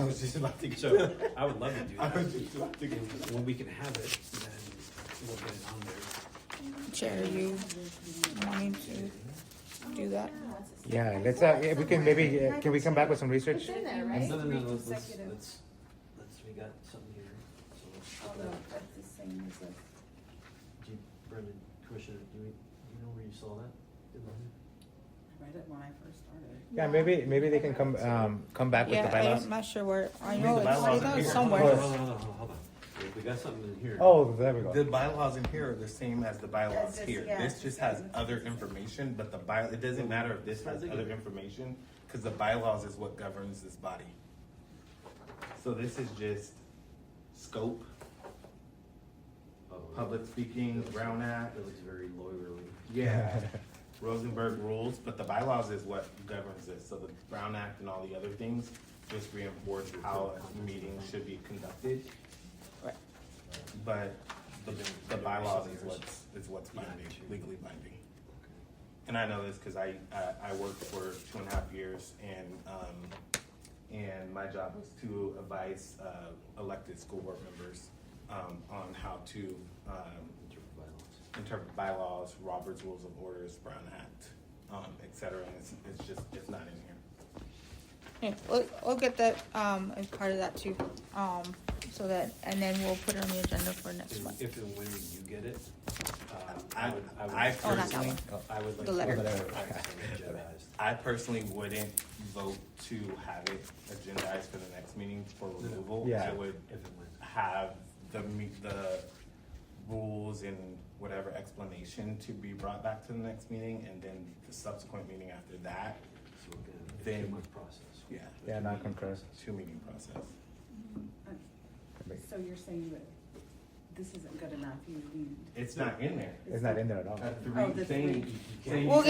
I was just about to get So I would love to do I that. was just about to get When we can have it, then we'll get it on there. Chair, are you wanting to do that? Yeah, let's, we can maybe, can we come back with some research? It's in there, right? No, Three let's, consecutive. we got something here. So let's look Although, it up. that's the same as this. Brendan, Commissioner, do you know where you saw that? I read it when I first started. Yeah, maybe they can come back with the Yeah, bylaws. I'm not sure where, I mean, know the it's bylaws are here. somewhere. Hold on. We got something in here. Oh, there we go. The bylaws in here are the same as the bylaws As this, here. yeah, This it's just the has same. other information, but it doesn't matter if this has other information, because the bylaws is what governs this body. So this is just scope, public speaking, Brown Act. It looks very lawyerly. Yeah, Rosenberg rules, but the bylaws is what governs this. So the Brown Act and all the other things just reinforce how a meeting should be conducted. Right. But the bylaws is what's binding, legally binding. And I know this because I worked for 2.5 years, and my job was to advise elected school board members on how to interpret bylaws, Robert's Rules of Orders, Brown Act, et cetera. And it's not in here. Yeah, we'll get that as part of that too, so that, and then we'll put it on the agenda for next month. If and when you get it, I Oh, not that personally, one. I would like The to- letter. Agendized. I personally wouldn't vote to have it agendized for the next meeting for removal. Yeah. I would If and when. have the rules and whatever explanation to be brought back to the next meeting, and then the subsequent meeting after that, So again, it's Then- 2 month process. Yeah, not concur. 2 meeting process. So you're saying that this isn't good enough, you need. It's not in there. It's not in there at all. Oh, the three. We'll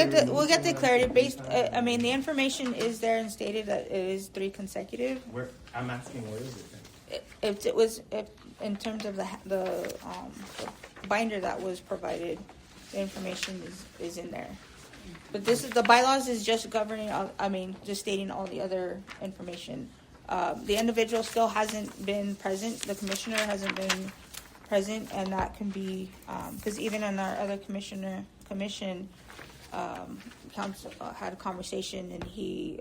get the clarity based, I mean, the information is there and stated that it is 3 consecutive. I'm asking, where is it then? If it was, if, in terms of the binder that was provided, the information is in there. But the bylaws is just governing, just stating all the other information. The individual still hasn't been present, the commissioner hasn't been present, and that can be, because even in our other commission, council had a conversation and he,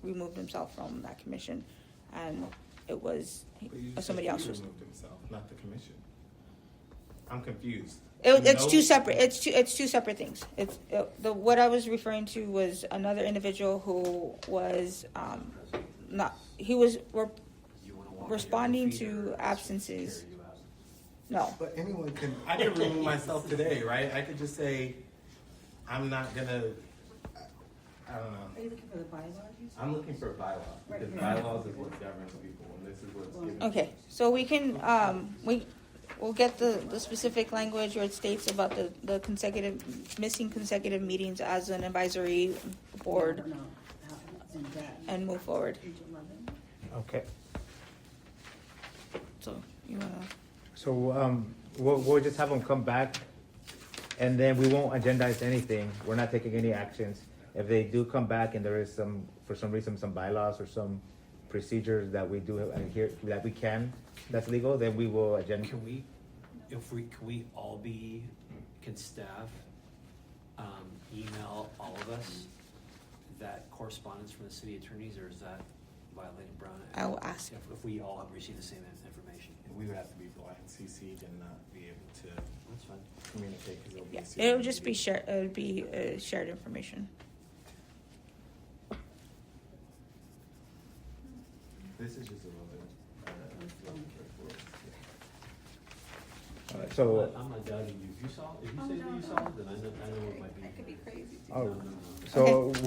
removed himself from that commission, and it was But you just somebody said else he was. removed himself, not the commission. I'm confused. It's No- two separate. It's two separate things. What I was referring to was another individual who was not. He was You wanna walk on your responding own feet, to or absences. carry you out? No. But anyone can. I can remove myself today, right? I could just say, I'm not gonna. I don't know. Are you looking for the bylaws? you said? I'm looking for bylaws Right because here. bylaws is what governs people, and this is what's given. Okay. So we can we'll get the specific language where it states about the missing consecutive meetings as an advisory board No, in that. and move forward. Page 11. Okay. So you wanna? So, we'll just have them come back, and then we won't agendize anything. We're not taking any actions. If they do come back and there is some, for some reason, some bylaws or some procedures that we do adhere, that we can, that's legal, then we will agenda. Can we all be, can staff, email all of us that correspondence from the city attorneys, or is that violating Brown Act? I will ask. If we all have received the same information, We would have to be blind CC'd and not be able to that's fine. communicate because it'll be. Yeah, a secret it'll just be meeting. shared, it'll be shared information. This is just a little bit. So, I'm not doubting you. If you saw, if you say that you saw it, then I know it might be. That could be crazy. oh, No. so Okay,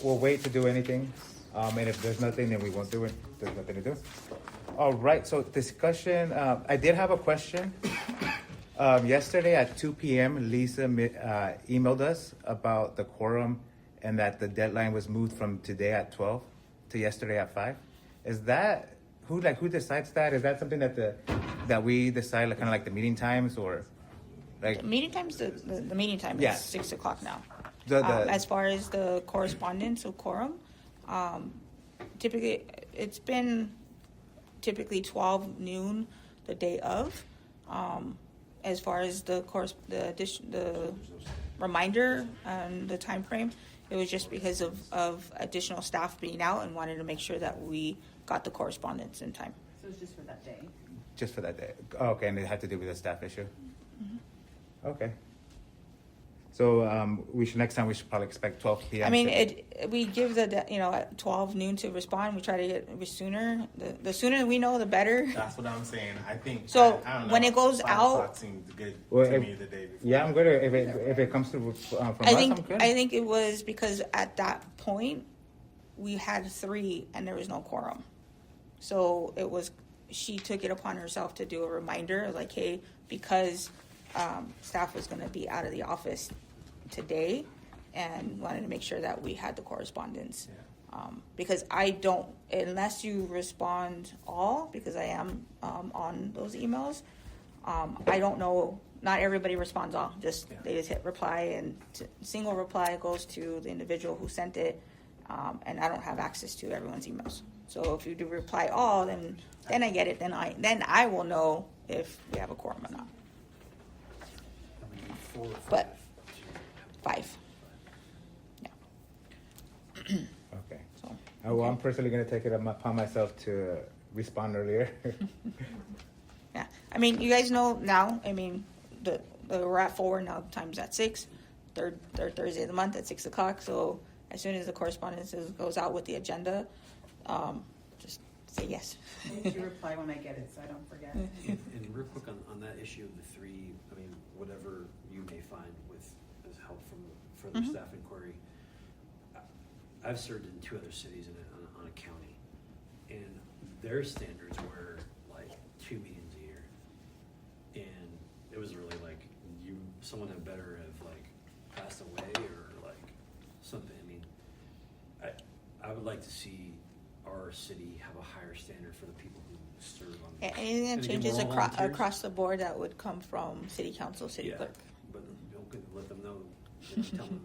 we'll wait to do anything. And if there's nothing, then we won't do it. There's nothing to do. All right, so discussion, I did have a question. Yesterday at 2 p.m., Lisa emailed us about the quorum and that the deadline was moved from today at 12 to yesterday at 5. Is that, who decides that? Is that something that we decide, like, kind of like the meeting times, or like? The meeting time's the meeting time Yeah. is 6 o'clock now. The- As far as the correspondence of quorum, typically, it's been typically 12 noon the day of. As far as the reminder and the time frame, it was just because of additional staff being out and wanted to make sure that we got the correspondence in time. So it's just for that day. Just for that day. Oh, okay, and it had to do with a staff issue? Okay. So next time we should probably expect 12 p.m. I mean, we give at 12 noon to respond. We try to get it sooner. The sooner we know, the better. That's what I'm saying. I think. So, I don't know, when it goes 5 out- o'clock seemed good Well, to if- me the day before. Yeah, I'm good. If it comes through from us, I I'm good. think it was because at that point we had 3 and there was no quorum. So she took it upon herself to do a reminder, like, hey, because staff was going to be out of the office today, and wanted to make sure that we had the correspondence. Because I don't, unless you respond all, because I am on those emails, I don't know. Not everybody responds all. They just hit reply, and single reply goes to the individual who sent it, and I don't have access to everyone's emails. So if you do reply all, then I get it. Then I will know if we have a quorum or not. I mean, 4 or 5. But- 5. Yeah. Okay. So. Well, I'm personally going to take it upon myself to respond earlier. Yeah, I mean, you guys know now. I mean, we're at 4 now. Time's at 6. Third Thursday of the month at 6 o'clock. So as soon as the correspondence goes out with the agenda, just say yes. I'll you reply when I get it, so I don't forget. And real quick on that issue of the 3, I mean, whatever you may find as help from further Mhm. staff inquiry. I've served in 2 other cities on a county, and their standards were like 2 meetings a year, and it was really like someone had better have like passed away or like something. I mean, I would like to see our city have a higher standard for the people who serve on. Anything that And again, changes we're all volunteers. across the board, that would come from city council, city Yeah, clerk. but don't let them know. Tell them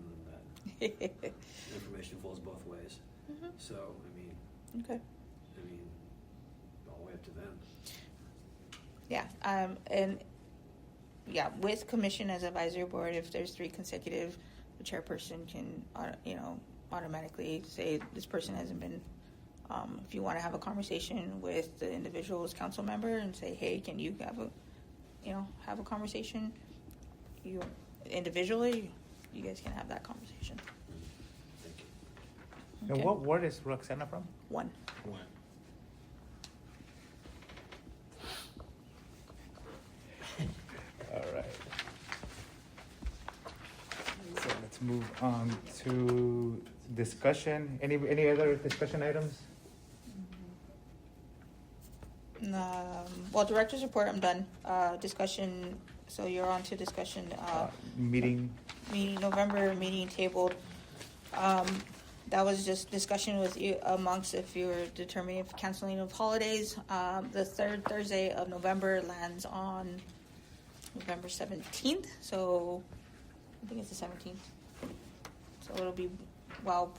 that information flows both ways. Mhm. So I mean, Okay. all the way up to them. Yeah, and yeah, with commission as advisory board, if there's 3 consecutive, the chairperson can, automatically say this person hasn't been. If you want to have a conversation with the individual's council member and say, hey, can you have a conversation? You individually, you guys can have that conversation. Thank you. And Okay. what ward is Roxana from? 1. One. All right. So let's move on to discussion. Any other discussion items? Well, director's report, I'm done. Discussion. So you're on to discussion. Meeting. November meeting tabled. that was just discussion with you amongst if you were determining if canceling of holidays. The third Thursday of November lands on November 17th, so I think it's the 17th. So it'll be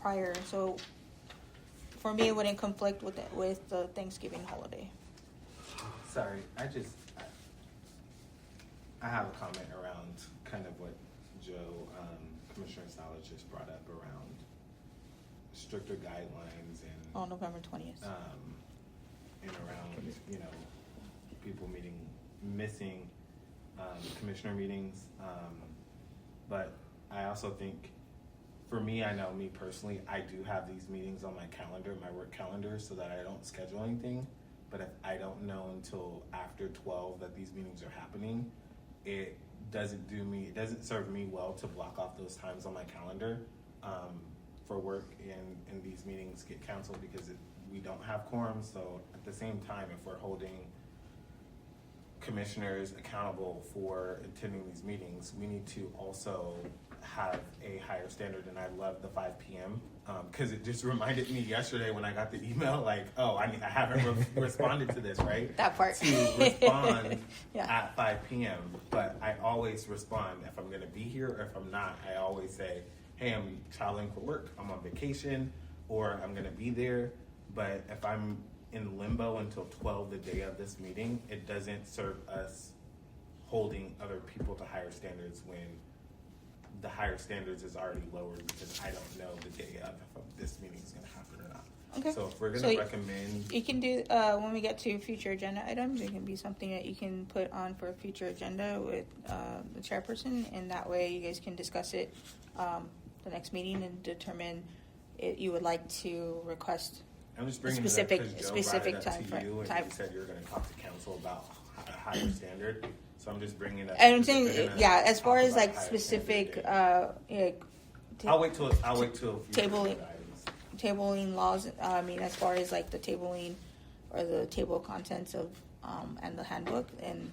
prior. So for me, it wouldn't conflict with the Thanksgiving holiday. Sorry, I have a comment around kind of what Joe, Commissioner Salas just brought up around stricter guidelines and On November 20th. and around, you know, people missing commissioner meetings. But I also think, for me, I know me personally, I do have these meetings on my calendar, my work calendar, so that I don't schedule anything. But if I don't know until after 12 that these meetings are happening, it doesn't serve me well to block off those times on my calendar for work, and these meetings get canceled because we don't have quorum. So at the same time, if we're holding commissioners accountable for attending these meetings, we need to also have a higher standard. And I love the 5 p.m. Because it just reminded me yesterday when I got the email, like, oh, I haven't responded to this, right? That part. To respond Yeah. at 5 p.m. But I always respond if I'm going to be here, or if I'm not, I always say, hey, I'm traveling for work, I'm on vacation, or I'm going to be there. But if I'm in limbo until 12 the day of this meeting, it doesn't serve us holding other people to higher standards when the higher standards is already lowered, because I don't know the day of if this meeting is going to happen or not. Okay. So if we're going So to recommend, You can do, when we get to future agenda items, it can be something that you can put on for a future agenda with the chairperson, and that way you guys can discuss it the next meeting and determine you would like to request. I'm just bringing specific- it up because Joe specific brought it up time to frame- you, and time. you said you were going to talk to council about a higher standard. So I'm just bringing it up. And I'm because if saying, we're gonna yeah, as far talk as about like higher specific, standard day. I'll wait till future Tabling. agenda items. tabling laws, I mean, as far as like the tabling or the table of contents of, and the handbook and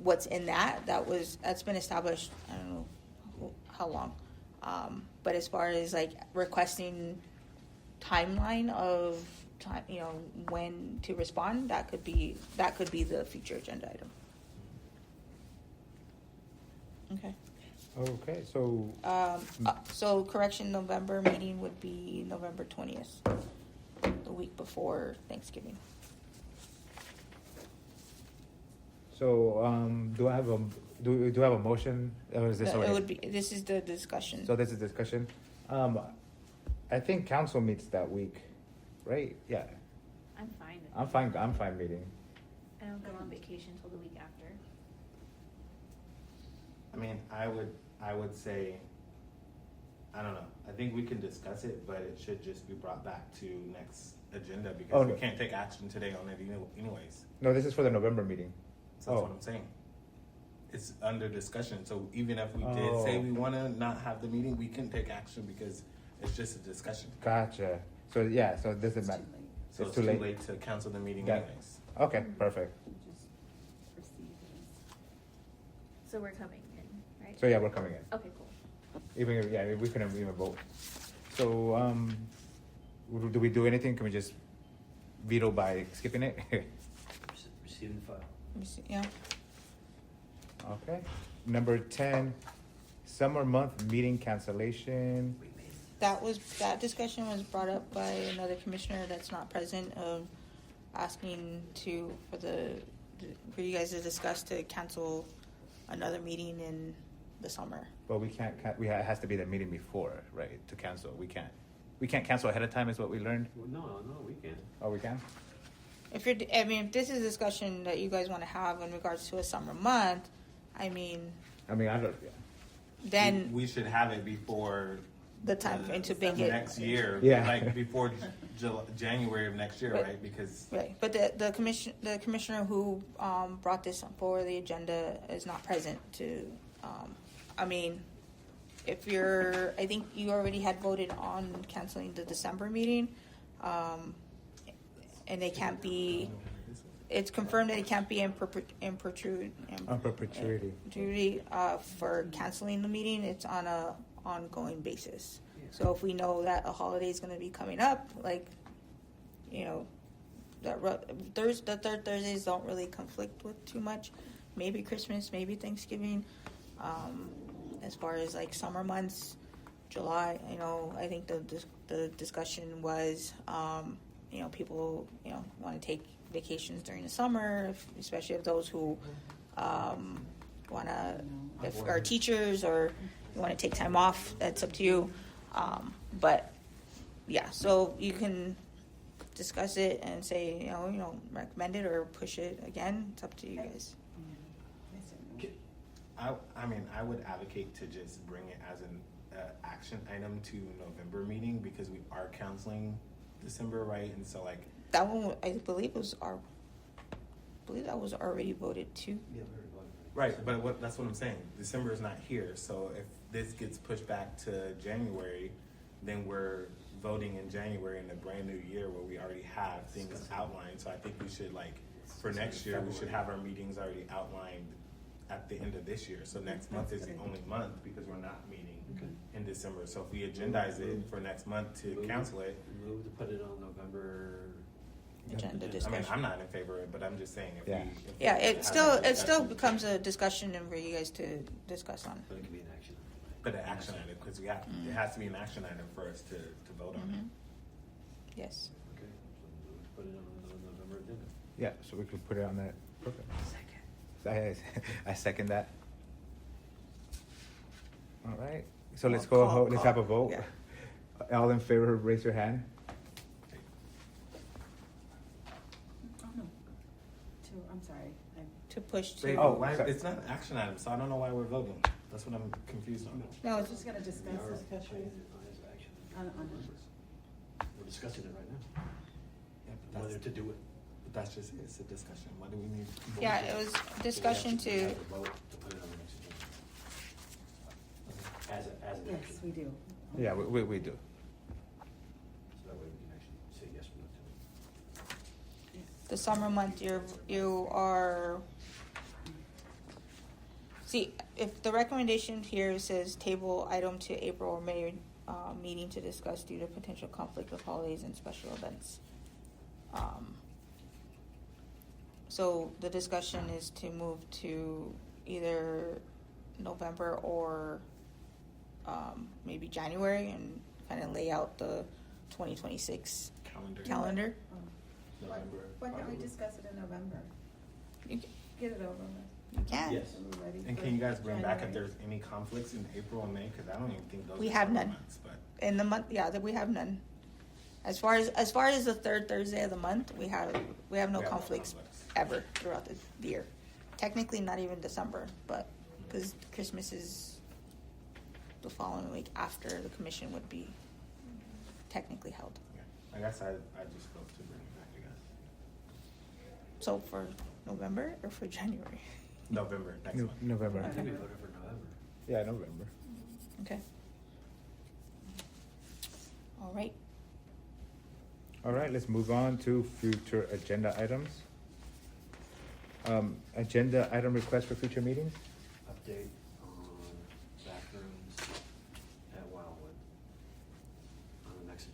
what's in that's been established, I don't know how long. But as far as like requesting timeline of time, when to respond, that could be the future agenda item. Okay. Okay, so So correction, November meeting would be November 20th, the week before Thanksgiving. do I have a motion, or is this It already? would be, this is the discussion. So this is discussion. I think council meets that week, right? Yeah, I'm fine. I'm fine meeting. I don't go on vacation till the week after. I mean, I would say, I don't know. I think we can discuss it, but it should just be brought back to next agenda, because Oh, we no. can't take action today on it anyways. No, this is for the November meeting. So that's Oh. what I'm saying. It's under discussion. So even if we did say we want to not have the meeting, we can take action because it's just a discussion. Gotcha. So yeah, so this is matter. So It's it's too too late. late to cancel the meeting Got it. anyways. Okay, perfect. Just proceed as. So we're coming in, right? So yeah, we're coming in. Okay, cool. Even if, yeah, we couldn't even vote. So do we do anything? Can we just veto by skipping it? Receive and file. Let me see, yeah. Okay. Number 10, summer month meeting cancellation. That discussion was brought up by another commissioner that's not present, of asking for you guys to discuss to cancel another meeting in the summer. But we can't. It has to be the meeting before, right? To cancel, we can't. We can't cancel ahead of time, is what we learned. Well, no, we can. Oh, we can. If this is a discussion that you guys want to have in regards to a summer month, I don't. Yeah. Then we should have it before the time frame to the make it next year. Yeah. Like before January of next year, Right. right? Because right. But the commissioner who brought this for the agenda is not present to. I think you already had voted on canceling the December meeting, and they can't be. It's confirmed that it can't be in perpetuity Perpetuity. for canceling the meeting. It's on a ongoing basis. Yeah. So if we know that a holiday is going to be coming up, like, you know, the third Thursdays don't really conflict with too much. Maybe Christmas, maybe Thanksgiving. As far as like summer months, July, you know, I think the discussion was, you know, people, you know, want to take vacations during the summer, especially if those who want to, if are teachers or you want to take time off, that's up to you. But yeah, so you can discuss it and say, you know, recommend it or push it again. It's up to you guys. I mean, I would advocate to just bring it as an action item to November meeting because we are counseling December, right? And so like That one, I believe, that was already voted too. Yeah, very well. right, but that's what I'm saying. December is not here, so if this gets pushed back to January, then we're voting in January in a brand new year where we already have things outlined. So I think we should like for next year we should have our meetings already outlined at the end of this year. So next month is the only month because we're not meeting in December. So if we agendize it for next month to cancel it, Move to put it on November. Agenda I mean, discussion. I'm not in favor of it, but I'm just saying if Yeah. we if Yeah, we it have still that discussion, becomes a discussion and for you guys to discuss on. But it can be an action. but an action item because we have it has to be an action item for us to vote on it. Yes. Okay, so put it on the November agenda. Yeah, so we could put it on that. Perfect. I second that. All right. So let's go. Let's have a vote. Yeah. All in favor, raise your hand. Oh, no. I'm sorry. To push to. Wait, Oh, why, sorry. it's not an action item, so I don't know why we're voting. That's what I'm confused on. No, I it's was just gonna discuss We are- discussion As action. on We're discussing it right now, Yeah, but whether to do it. but that's just it's a discussion. Why do we need? to vote? yeah, it was discussion We have to. to vote to put it on the next agenda. As an Yes, action. we do. Yeah, we do. So that way we can actually say yes or no to it. The summer month, you are. See, if the recommendation here says table item to April or May meeting to discuss due to potential conflict with holidays and special events. So the discussion is to move to either November or maybe January and kind of lay out the 2026 calendar. November. Why can't we probably. discuss it in November? You Get it over with. you can. Yes. So we're ready And for can you guys bring back if January. there's any conflicts in April and May? Because I don't even think those We are have summer none. months, but In the month, yeah, that we have none. As far as the third Thursday of the month, we have no we have no conflicts ever throughout the year. Technically, not even December, but because Christmas is the following week after the commission would be technically held. Yeah. I guess I just vote to bring it back. I guess So for November or for January? November next month. November. I think we voted for November. Yeah, November. Okay. All right. All right, let's move on to future agenda items. Agenda item request for future meetings. Update on bathrooms at Wildwood on the next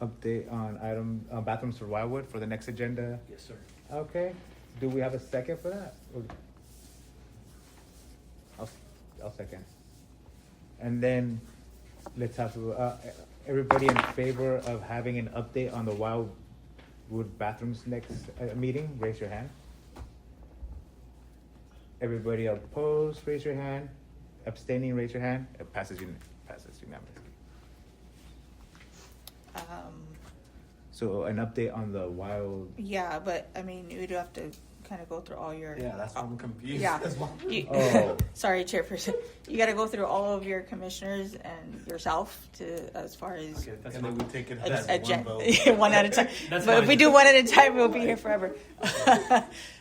agenda. Update on bathrooms for Wildwood for the next agenda. Yes, sir. Okay. Do we have a second for that? I'll second. And then let's have everybody in favor of having an update on the Wildwood bathrooms next meeting. Raise your hand. Everybody opposed, raise your hand. Abstaining, raise your hand. It passes unanimously. So an update on the Wild. Yeah, but I mean, you'd have to kind of go through all your. Yeah, that's why I'm confused. Yeah. as well. Oh. Sorry, Chairperson. You got to go through all of your commissioners and yourself to as far as Okay, that's And then fine. we take it a as one vote. one at a time. That's But if fine. we do one at a time, we'll be here forever.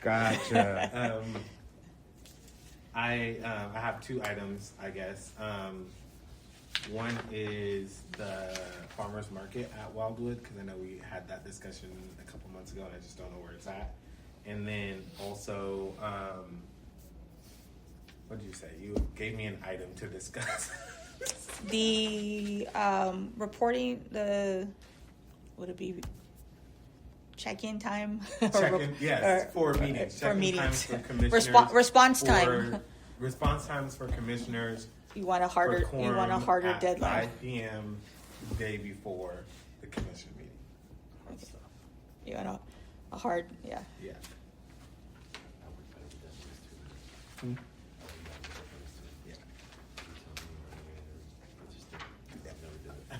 Gotcha. I have two items, I guess. One is the farmers market at Wildwood, because I know we had that discussion a couple months ago, and I just don't know where it's at. And then also, what did you say? You gave me an item to discuss. The reporting, would it be check-in time? Check-in, yes, for meetings. For Check-in meetings. times for commissioners. Response for- time. Response times for commissioners. You want a harder, for you want a quorum harder at deadline. 5 p.m. the day before the commission meeting. You want a hard, yeah. Yeah. Hmm? Yeah.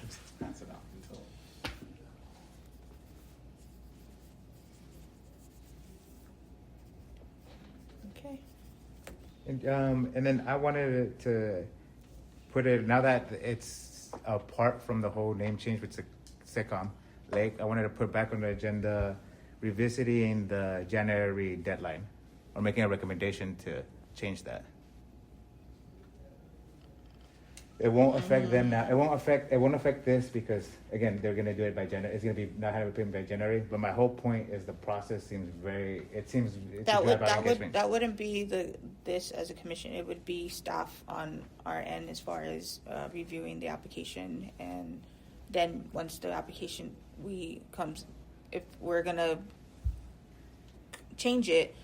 Just pass it off until. Okay. And then I wanted to put it, now that it's apart from the whole name change with Comm Lake, I wanted to put back on the agenda revisiting the January deadline or making a recommendation to change that. It won't affect them now. It won't affect this because again, they're gonna do it by January. It's gonna be not having to by January. But my whole point is the process seems That wouldn't be this as a commission. It would be staff on our end as far as reviewing the application, and then once the application if we're gonna change it,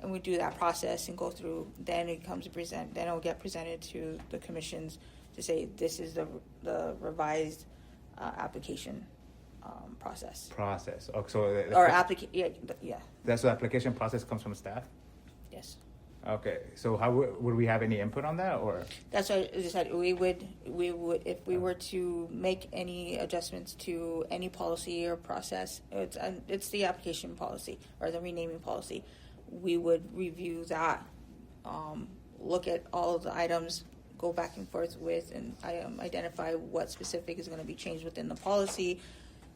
and we do that process and go through, then it will get presented to the commissions to say this is the revised application process. Oh, so Yeah. that's the application process comes from staff. Yes. Okay, so how would we have any input on that, or? That's why I said we would if we were to make any adjustments to any policy or process. It's the application policy or the renaming policy. We would review that, look at all of the items, go back and forth with, and identify what specific is going to be changed within the policy.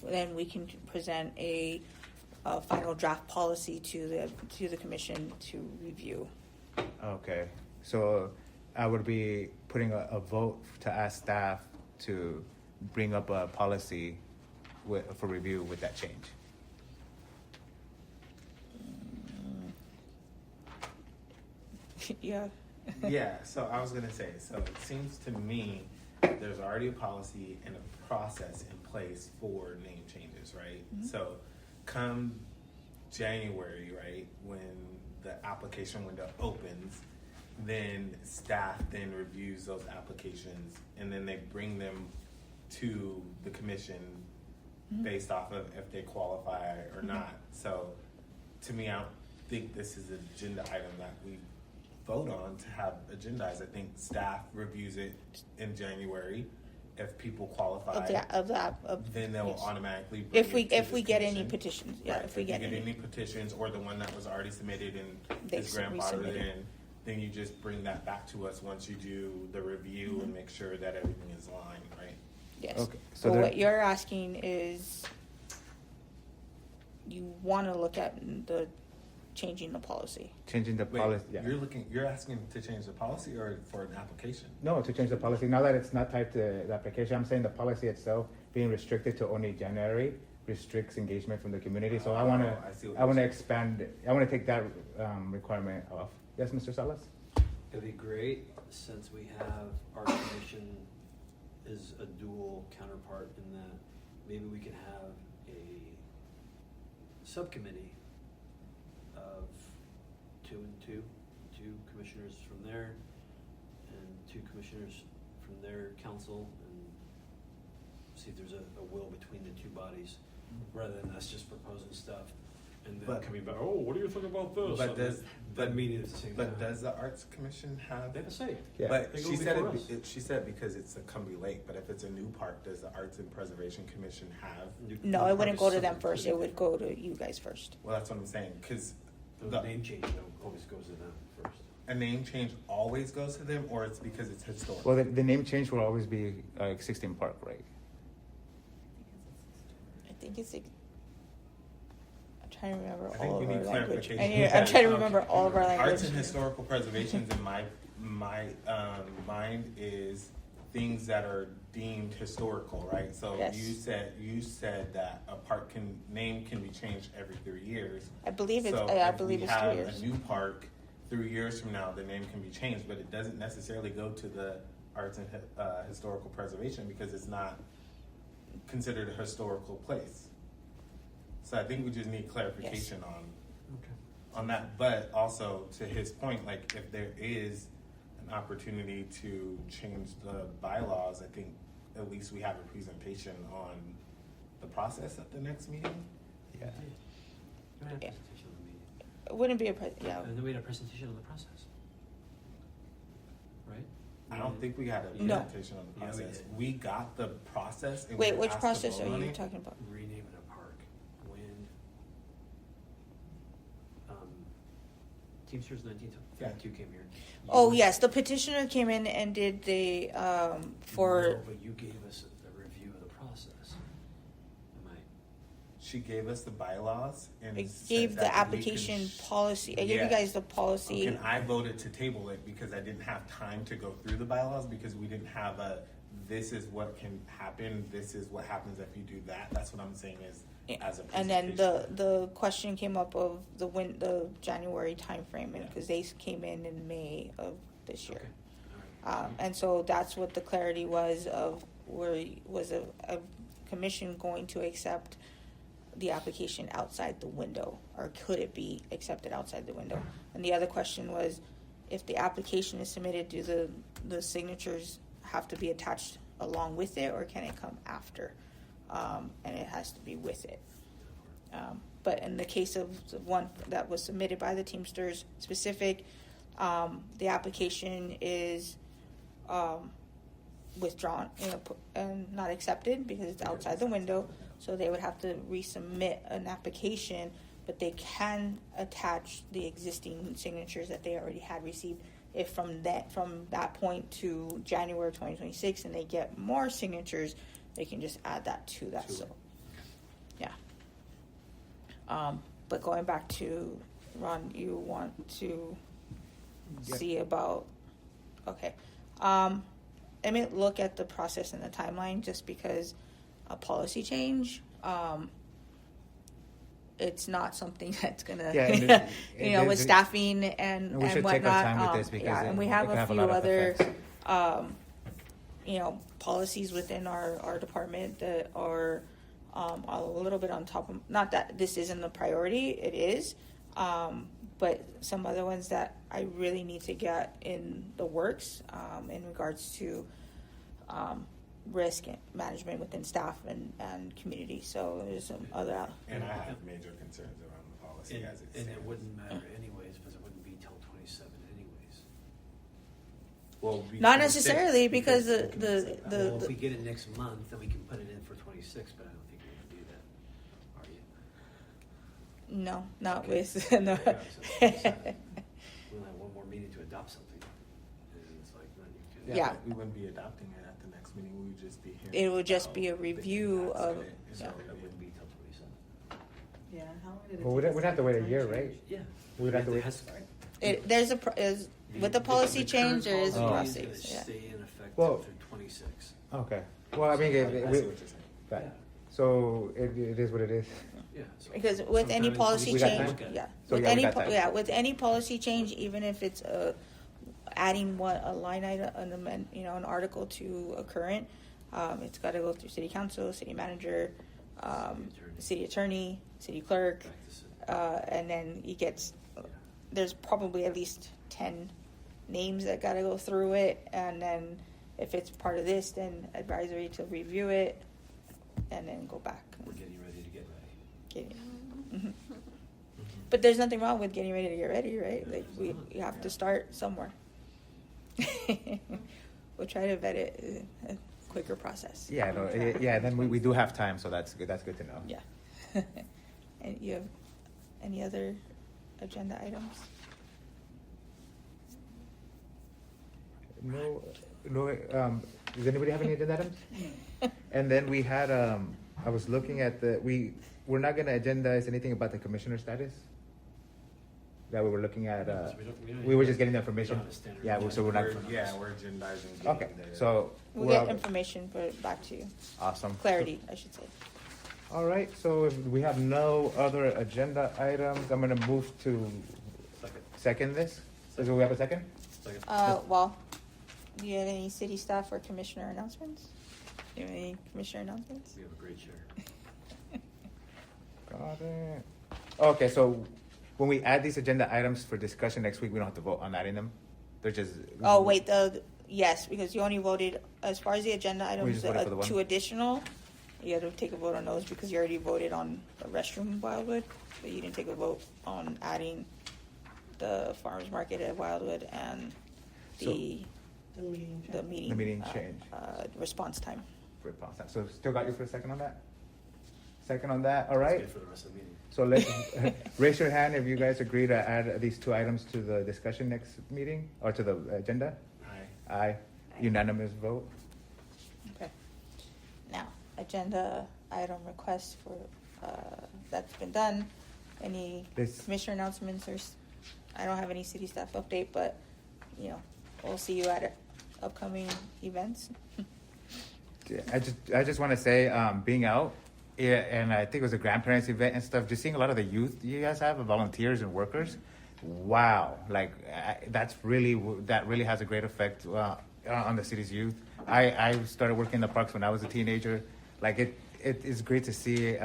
Then we can present a final draft policy to the commission to review. Okay, so I would be putting a vote to ask staff to bring up a policy for review with that change. Yeah. Yeah, so I was gonna say, so it seems to me there's already a policy and a process in place for name changes, right? Mm-hmm. So come January, right, when the application window opens, then staff then reviews those applications and then they bring them to the commission based off of if they qualify or not. So to me, I don't think this is an agenda item that we vote on to have agendized. I think staff reviews it in January. If people qualify, then they'll yes. automatically bring If we it to if this we get any commission. petitions, yeah. Right. If we get any petitions or the one that was already submitted and They is grandfathered resubmitted. in, then you just bring that back to us once you do the review and make sure that everything is aligned, right? Yes. Okay, So so what you're asking is you want to look at the changing the policy. Changing the Wait, policy. Yeah. you're asking to change the policy or for an application? No, to change the policy. Now that it's not tied to the application, I'm saying the policy itself being restricted to only January restricts engagement from the community. So I want I see what to you're saying. expand. I want to take that requirement off. Yes, Mr. Salas. It'd be great since we have our commission is a dual counterpart in that maybe we can have a subcommittee of two commissioners from there and two commissioners from their council and see if there's a will between the two bodies rather than us just proposing stuff and then But- coming back, oh, what do you think about this? But does that meeting at the same time? But does the Arts Commission have? They have a say. Yeah. But They go she said before us. she said because it's a Cumbie Lake. But if it's a new park, does the Arts and Preservation Commission have? No, it wouldn't go to them Something first. It would go to you guys first. Well, that's what I'm saying. Because The name change though always goes to them first. a name change always goes to them, or it's because it's historic. Well, the name change will always be 16 Park, right? I think it's. I'm trying to remember I think all we of our need language. clarification. I'm trying to remember all of our language. Arts and historical preservations in my mind is things that are deemed historical, right? So Yes. you said that a park name can be changed every 3 years. I believe it's. So I if believe we it's 3 have years. a new park 3 years from now, the name can be changed, but it doesn't necessarily go to the arts and historical preservation because it's not considered a historical place. So I think we just need clarification on that. But also to his point, like if there is an opportunity to change the bylaws, I think at least we have a presentation on the process at the next meeting. Yeah. We had a presentation on the meeting. It wouldn't be yeah. And then we had a presentation on the process. Right? I don't think we had a No. presentation on the Yeah, we process. did. We got the process. And Wait, we were which asked to process vote are on you it. talking about? Renaming a park. When Teamsters 1952 came here. Oh, yes, the petitioner came in and did the, No, for, but you gave us a review of the process. Am I? She gave us the bylaws and it said gave that the we can application policy, I gave you Yes. guys the policy. And I voted to table it because I didn't have time to go through the bylaws because we didn't have a, this is what can happen, this is what happens if you do that. That's what I'm saying is as a And then presentation. the question came up of the January timeframe, and because they came in May of this year. Okay. All right. And so that's what the clarity was of was a commission going to accept the application outside the window, or could it be accepted outside the window? And the other question was, if the application is submitted, do the signatures have to be attached along with it, or can it come after? And it has to be with it. But in the case of the one that was submitted by the Teamsters specific, the application is withdrawn, and not accepted because it's outside the window. So they would have to resubmit an application, but they can attach the existing signatures that they already had received. If from that point to January 2026, and they get more signatures, they can just add that to that. So, yeah. But going back to Ron, you want to see about, okay. Let me look at the process and the timeline, just because a policy change, it's not something that's gonna, with staffing and we should whatnot. take our time with this because yeah, and we it have can a have a few lot of other, effects. policies within our department that are a little bit on top of. Not that this isn't a priority, it is, but some other ones that I really need to get in the works in regards to risk management within staff and community. So there's some other. And I have major concerns around the policy as it stands. And it wouldn't matter anyways, because it wouldn't be till 27 anyways. Well, we Not can necessarily, fix- because we can the- fix that. the- Well, if we get it next month, then we can put it in for 26, but I don't think we're gonna do that. Are you? No, not Okay. with. There No. you go. So it's, we'll have one more meeting to adopt something. And it's like, no, you can't. Yeah. but we wouldn't be adopting it at the next meeting. We would just be hearing. It would just about be a the review impacts of- it. yeah. So It wouldn't be till 27. Yeah, how long did it Well, take? we'd have to wait a year, right? Yeah. We'd have to It wait. has- There's a with the policy current change, there is a policy is process. gonna Yeah. stay in effect Well- through 26. Okay. Well, I mean, I see what you're saying. right. Yeah. So it is what it is. Yeah. So Because with any sometime in policy 26, We got change, time? look at it. yeah, So, with yeah, we any got time. with any policy change, even if it's adding a line item, an article to a current, it's got to go through city council, city manager, city attorney, city clerk, Back to city. and then it gets. There's probably at least 10 names that got to go through it, and then if it's part of this, then advisory to review it, and then go back. We're getting ready to get ready. Mhm. But there's nothing wrong with getting ready to get ready, right? Like There's you not. have to start somewhere. We'll try to vet it a quicker process. Yeah. No. Yeah. Then we do have time, so that's good. That's good to know. Yeah. And you have any other agenda items? No. No. Does anybody have any agenda items? And then we had. I was looking at we're not going to agendize anything about the commissioner status. That we were looking at. We were just getting the information. Not a standard Yeah. agenda. So we're not. We're agendizing. Okay. So We'll get information, put it back to you. awesome. Clarity, I should say. All right. So if we have no other agenda items, I'm going to move to Second. second this. Do we have a second? Second. Well, Do you have any city staff or commissioner announcements? Do you have any commissioner announcements? We have a great chair. Got it. Okay, so when we add these agenda items for discussion next week, we don't have to vote on adding them? They're just. Oh, wait, yes, because you only voted, as far as the agenda items, just voted for the one? 2 additional. You had to take a vote on those because you already voted on the restroom in Wildwood, but you didn't take a vote on adding the farmer's market at Wildwood and the The meeting. the meeting. The meeting change. Response time. Response time. So still got you for a second on that? Second on that, all That's right? good for the rest of the meeting. So let's, raise your hand if you guys agree to add these 2 items to the discussion next meeting, or to the agenda? Aye. Aye. Unanimous vote? Okay. Now, agenda item requests for, that's been done. Any This- commissioner announcements I don't have any city staff update, but, you know, we'll see you at upcoming events. Yeah, I just want to say, being out, yeah, and I think it was a grandparents event and stuff, just seeing a lot of the youth you guys have, volunteers and workers. Wow, like that really has a great effect on the city's youth. I started working in the parks when I was a teenager. Like it is great to see.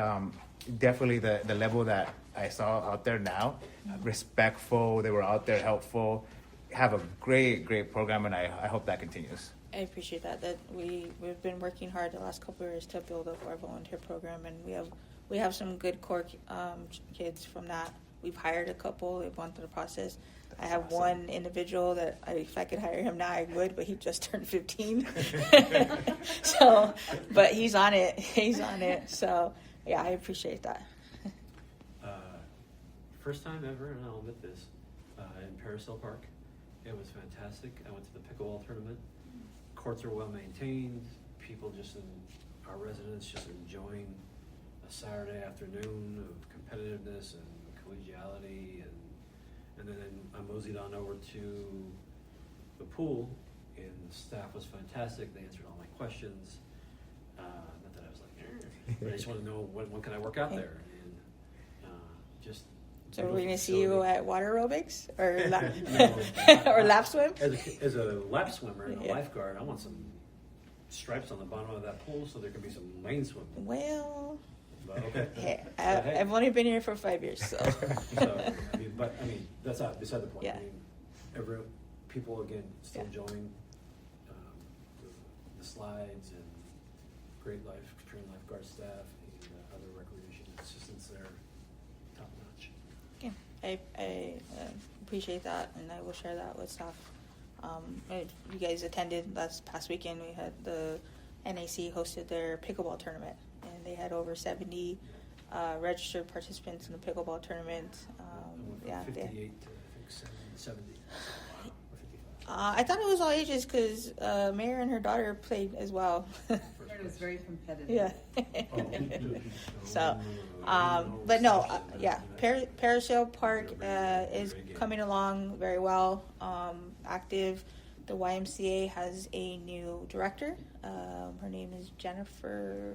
Definitely the level that I saw out there now, respectful. They were out there helpful. Have a great program, and I hope that continues. I appreciate that we've been working hard the last couple of years to build up our volunteer program, and we have some good core kids from that. We've hired a couple. They've gone through the process. I have awesome. one individual that if I could hire him now, I would, but he just turned 15. So, but he's on it. He's on it. So, yeah, I appreciate that. First time ever, and I'll admit this, in Paris Hill Park. It was fantastic. I went to the pickleball tournament. Courts are well maintained. People our residents just enjoying a Saturday afternoon of competitiveness and collegiality, and then I moseyed on over to the pool, and the staff was fantastic. They answered all my questions. Not that I was like, but I just want to know when can I work out there, and just. So we're going to see you facility. at water aerobics or No. or lap swim? As a lap swimmer and a Yeah. lifeguard, I want some stripes on the bottom of that pool so there can be some lane swimming. Well, But okay. hey, But hey. I've only been here for 5 years, so. So, I mean, that's not beside the point. Yeah. I mean, people again still Yeah. enjoying the slides and trained lifeguard staff and other recreation assistants there, top notch. Yeah, I appreciate that, and I will share that with staff. You guys attended last past weekend. We had the NAC hosted their pickleball tournament, and they had over 70 registered participants in the pickleball tournament. I went from 58 to I think 70. Or 55. I thought it was all ages because Mayor and her daughter played as well. It was very competitive. Yeah. So, but no, yeah, Paris Hill Park is coming along very well, active. The YMCA has a new director. Her name is Jennifer.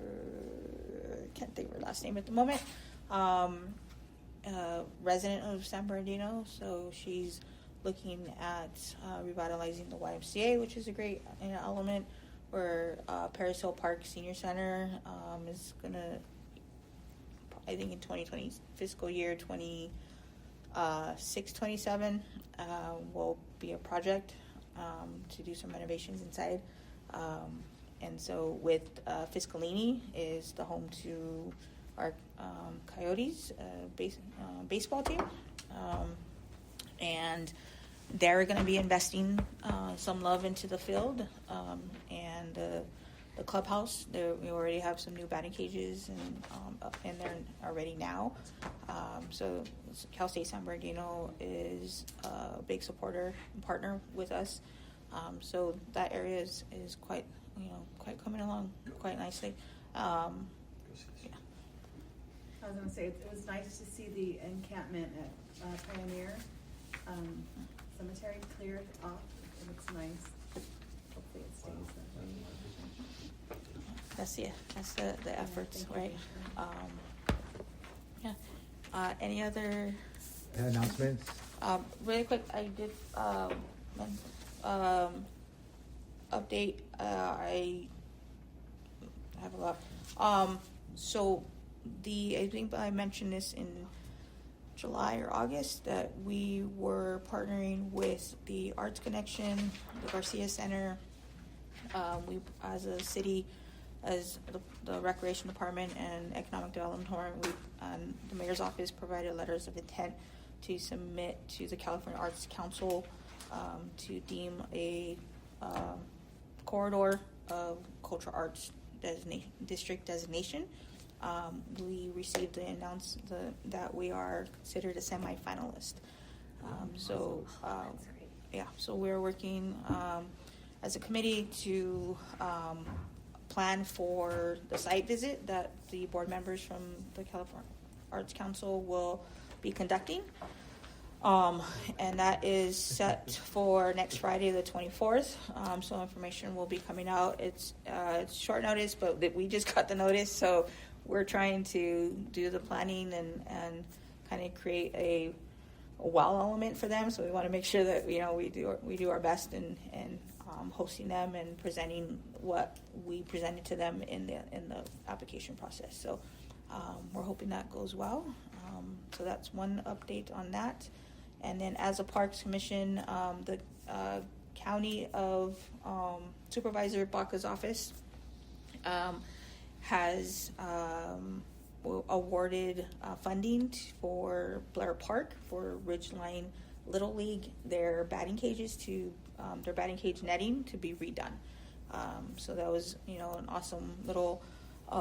I can't think of her last name at the moment. Resident of San Bernardino, so she's looking at revitalizing the YMCA, which is a great element. Where Paris Hill Park Senior Center is gonna, I think in 2020 fiscal year 26-27 will be a project to do some renovations inside, and so with Fiscalini is the home to our Coyotes baseball team, and they're going to be investing some love into the field and the clubhouse. We already have some new batting cages and up in there already now. So Cal State San Bernardino is a big supporter and partner with us. So that area is quite coming along quite nicely. Yeah. I was gonna say, it was nice to see the encampment at Pioneer Cemetery cleared off. It looks nice. Hopefully it stays. That's the efforts, thank you. right? Yeah. Any other Announcements? really quick? I did update, I have a lot. So I think I mentioned this in July or August, that we were partnering with the Arts Connection, the Garcia Center. We, as a city, as the Recreation Department and Economic Development Department, the Mayor's Office provided letters of intent to submit to the California Arts Council to deem a corridor of cultural arts district designation. We received the announcement that we are considered a semi-finalist. So we're working as a committee to plan for the site visit that the board members from the California Arts Council will be conducting. And that is set for next Friday, the 24th. So information will be coming out. It's short notice, but we just got the notice, so we're trying to do the planning and kind of create a wow element for them. So we want to make sure that we do our best in hosting them and presenting what we presented to them in the application process. So we're hoping that goes well. So that's one update on that. And then as a Parks Commission, the County of Supervisor Baca's office has awarded funding for Blair Park for Ridgeline Little League, their batting cages their batting cage netting to be redone. So that was an awesome little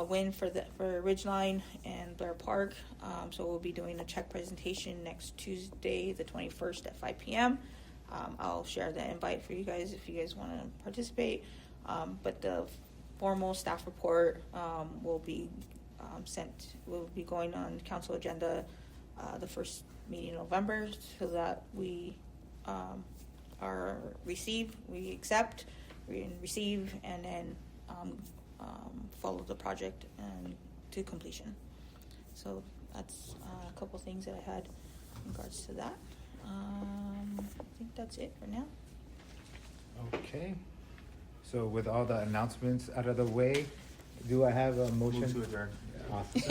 win for Ridgeline and Blair Park. So we'll be doing a check presentation next Tuesday, the 21st at 5 p.m. I'll share the invite for you guys if you guys want to participate. But the formal staff report will be will be going on council agenda the first meeting in November, so that we accept, receive, and then follow the project and to completion. So that's a couple things that I had in regards to that. I think that's it for now. Okay. So with all the announcements out of the way, do I have a motion? Move to adjourn. Awesome.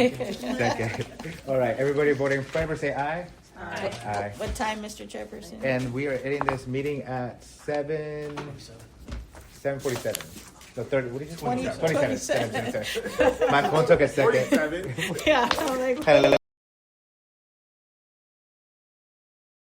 Second. All right. Everybody voting in favor, say aye. Aye. Aye. What time, Mr. Chairperson? And we are ending this meeting at 7:47. No, 30. What did you say? 27. 27. My phone took a second. 47. Yeah, I'm like, Hello.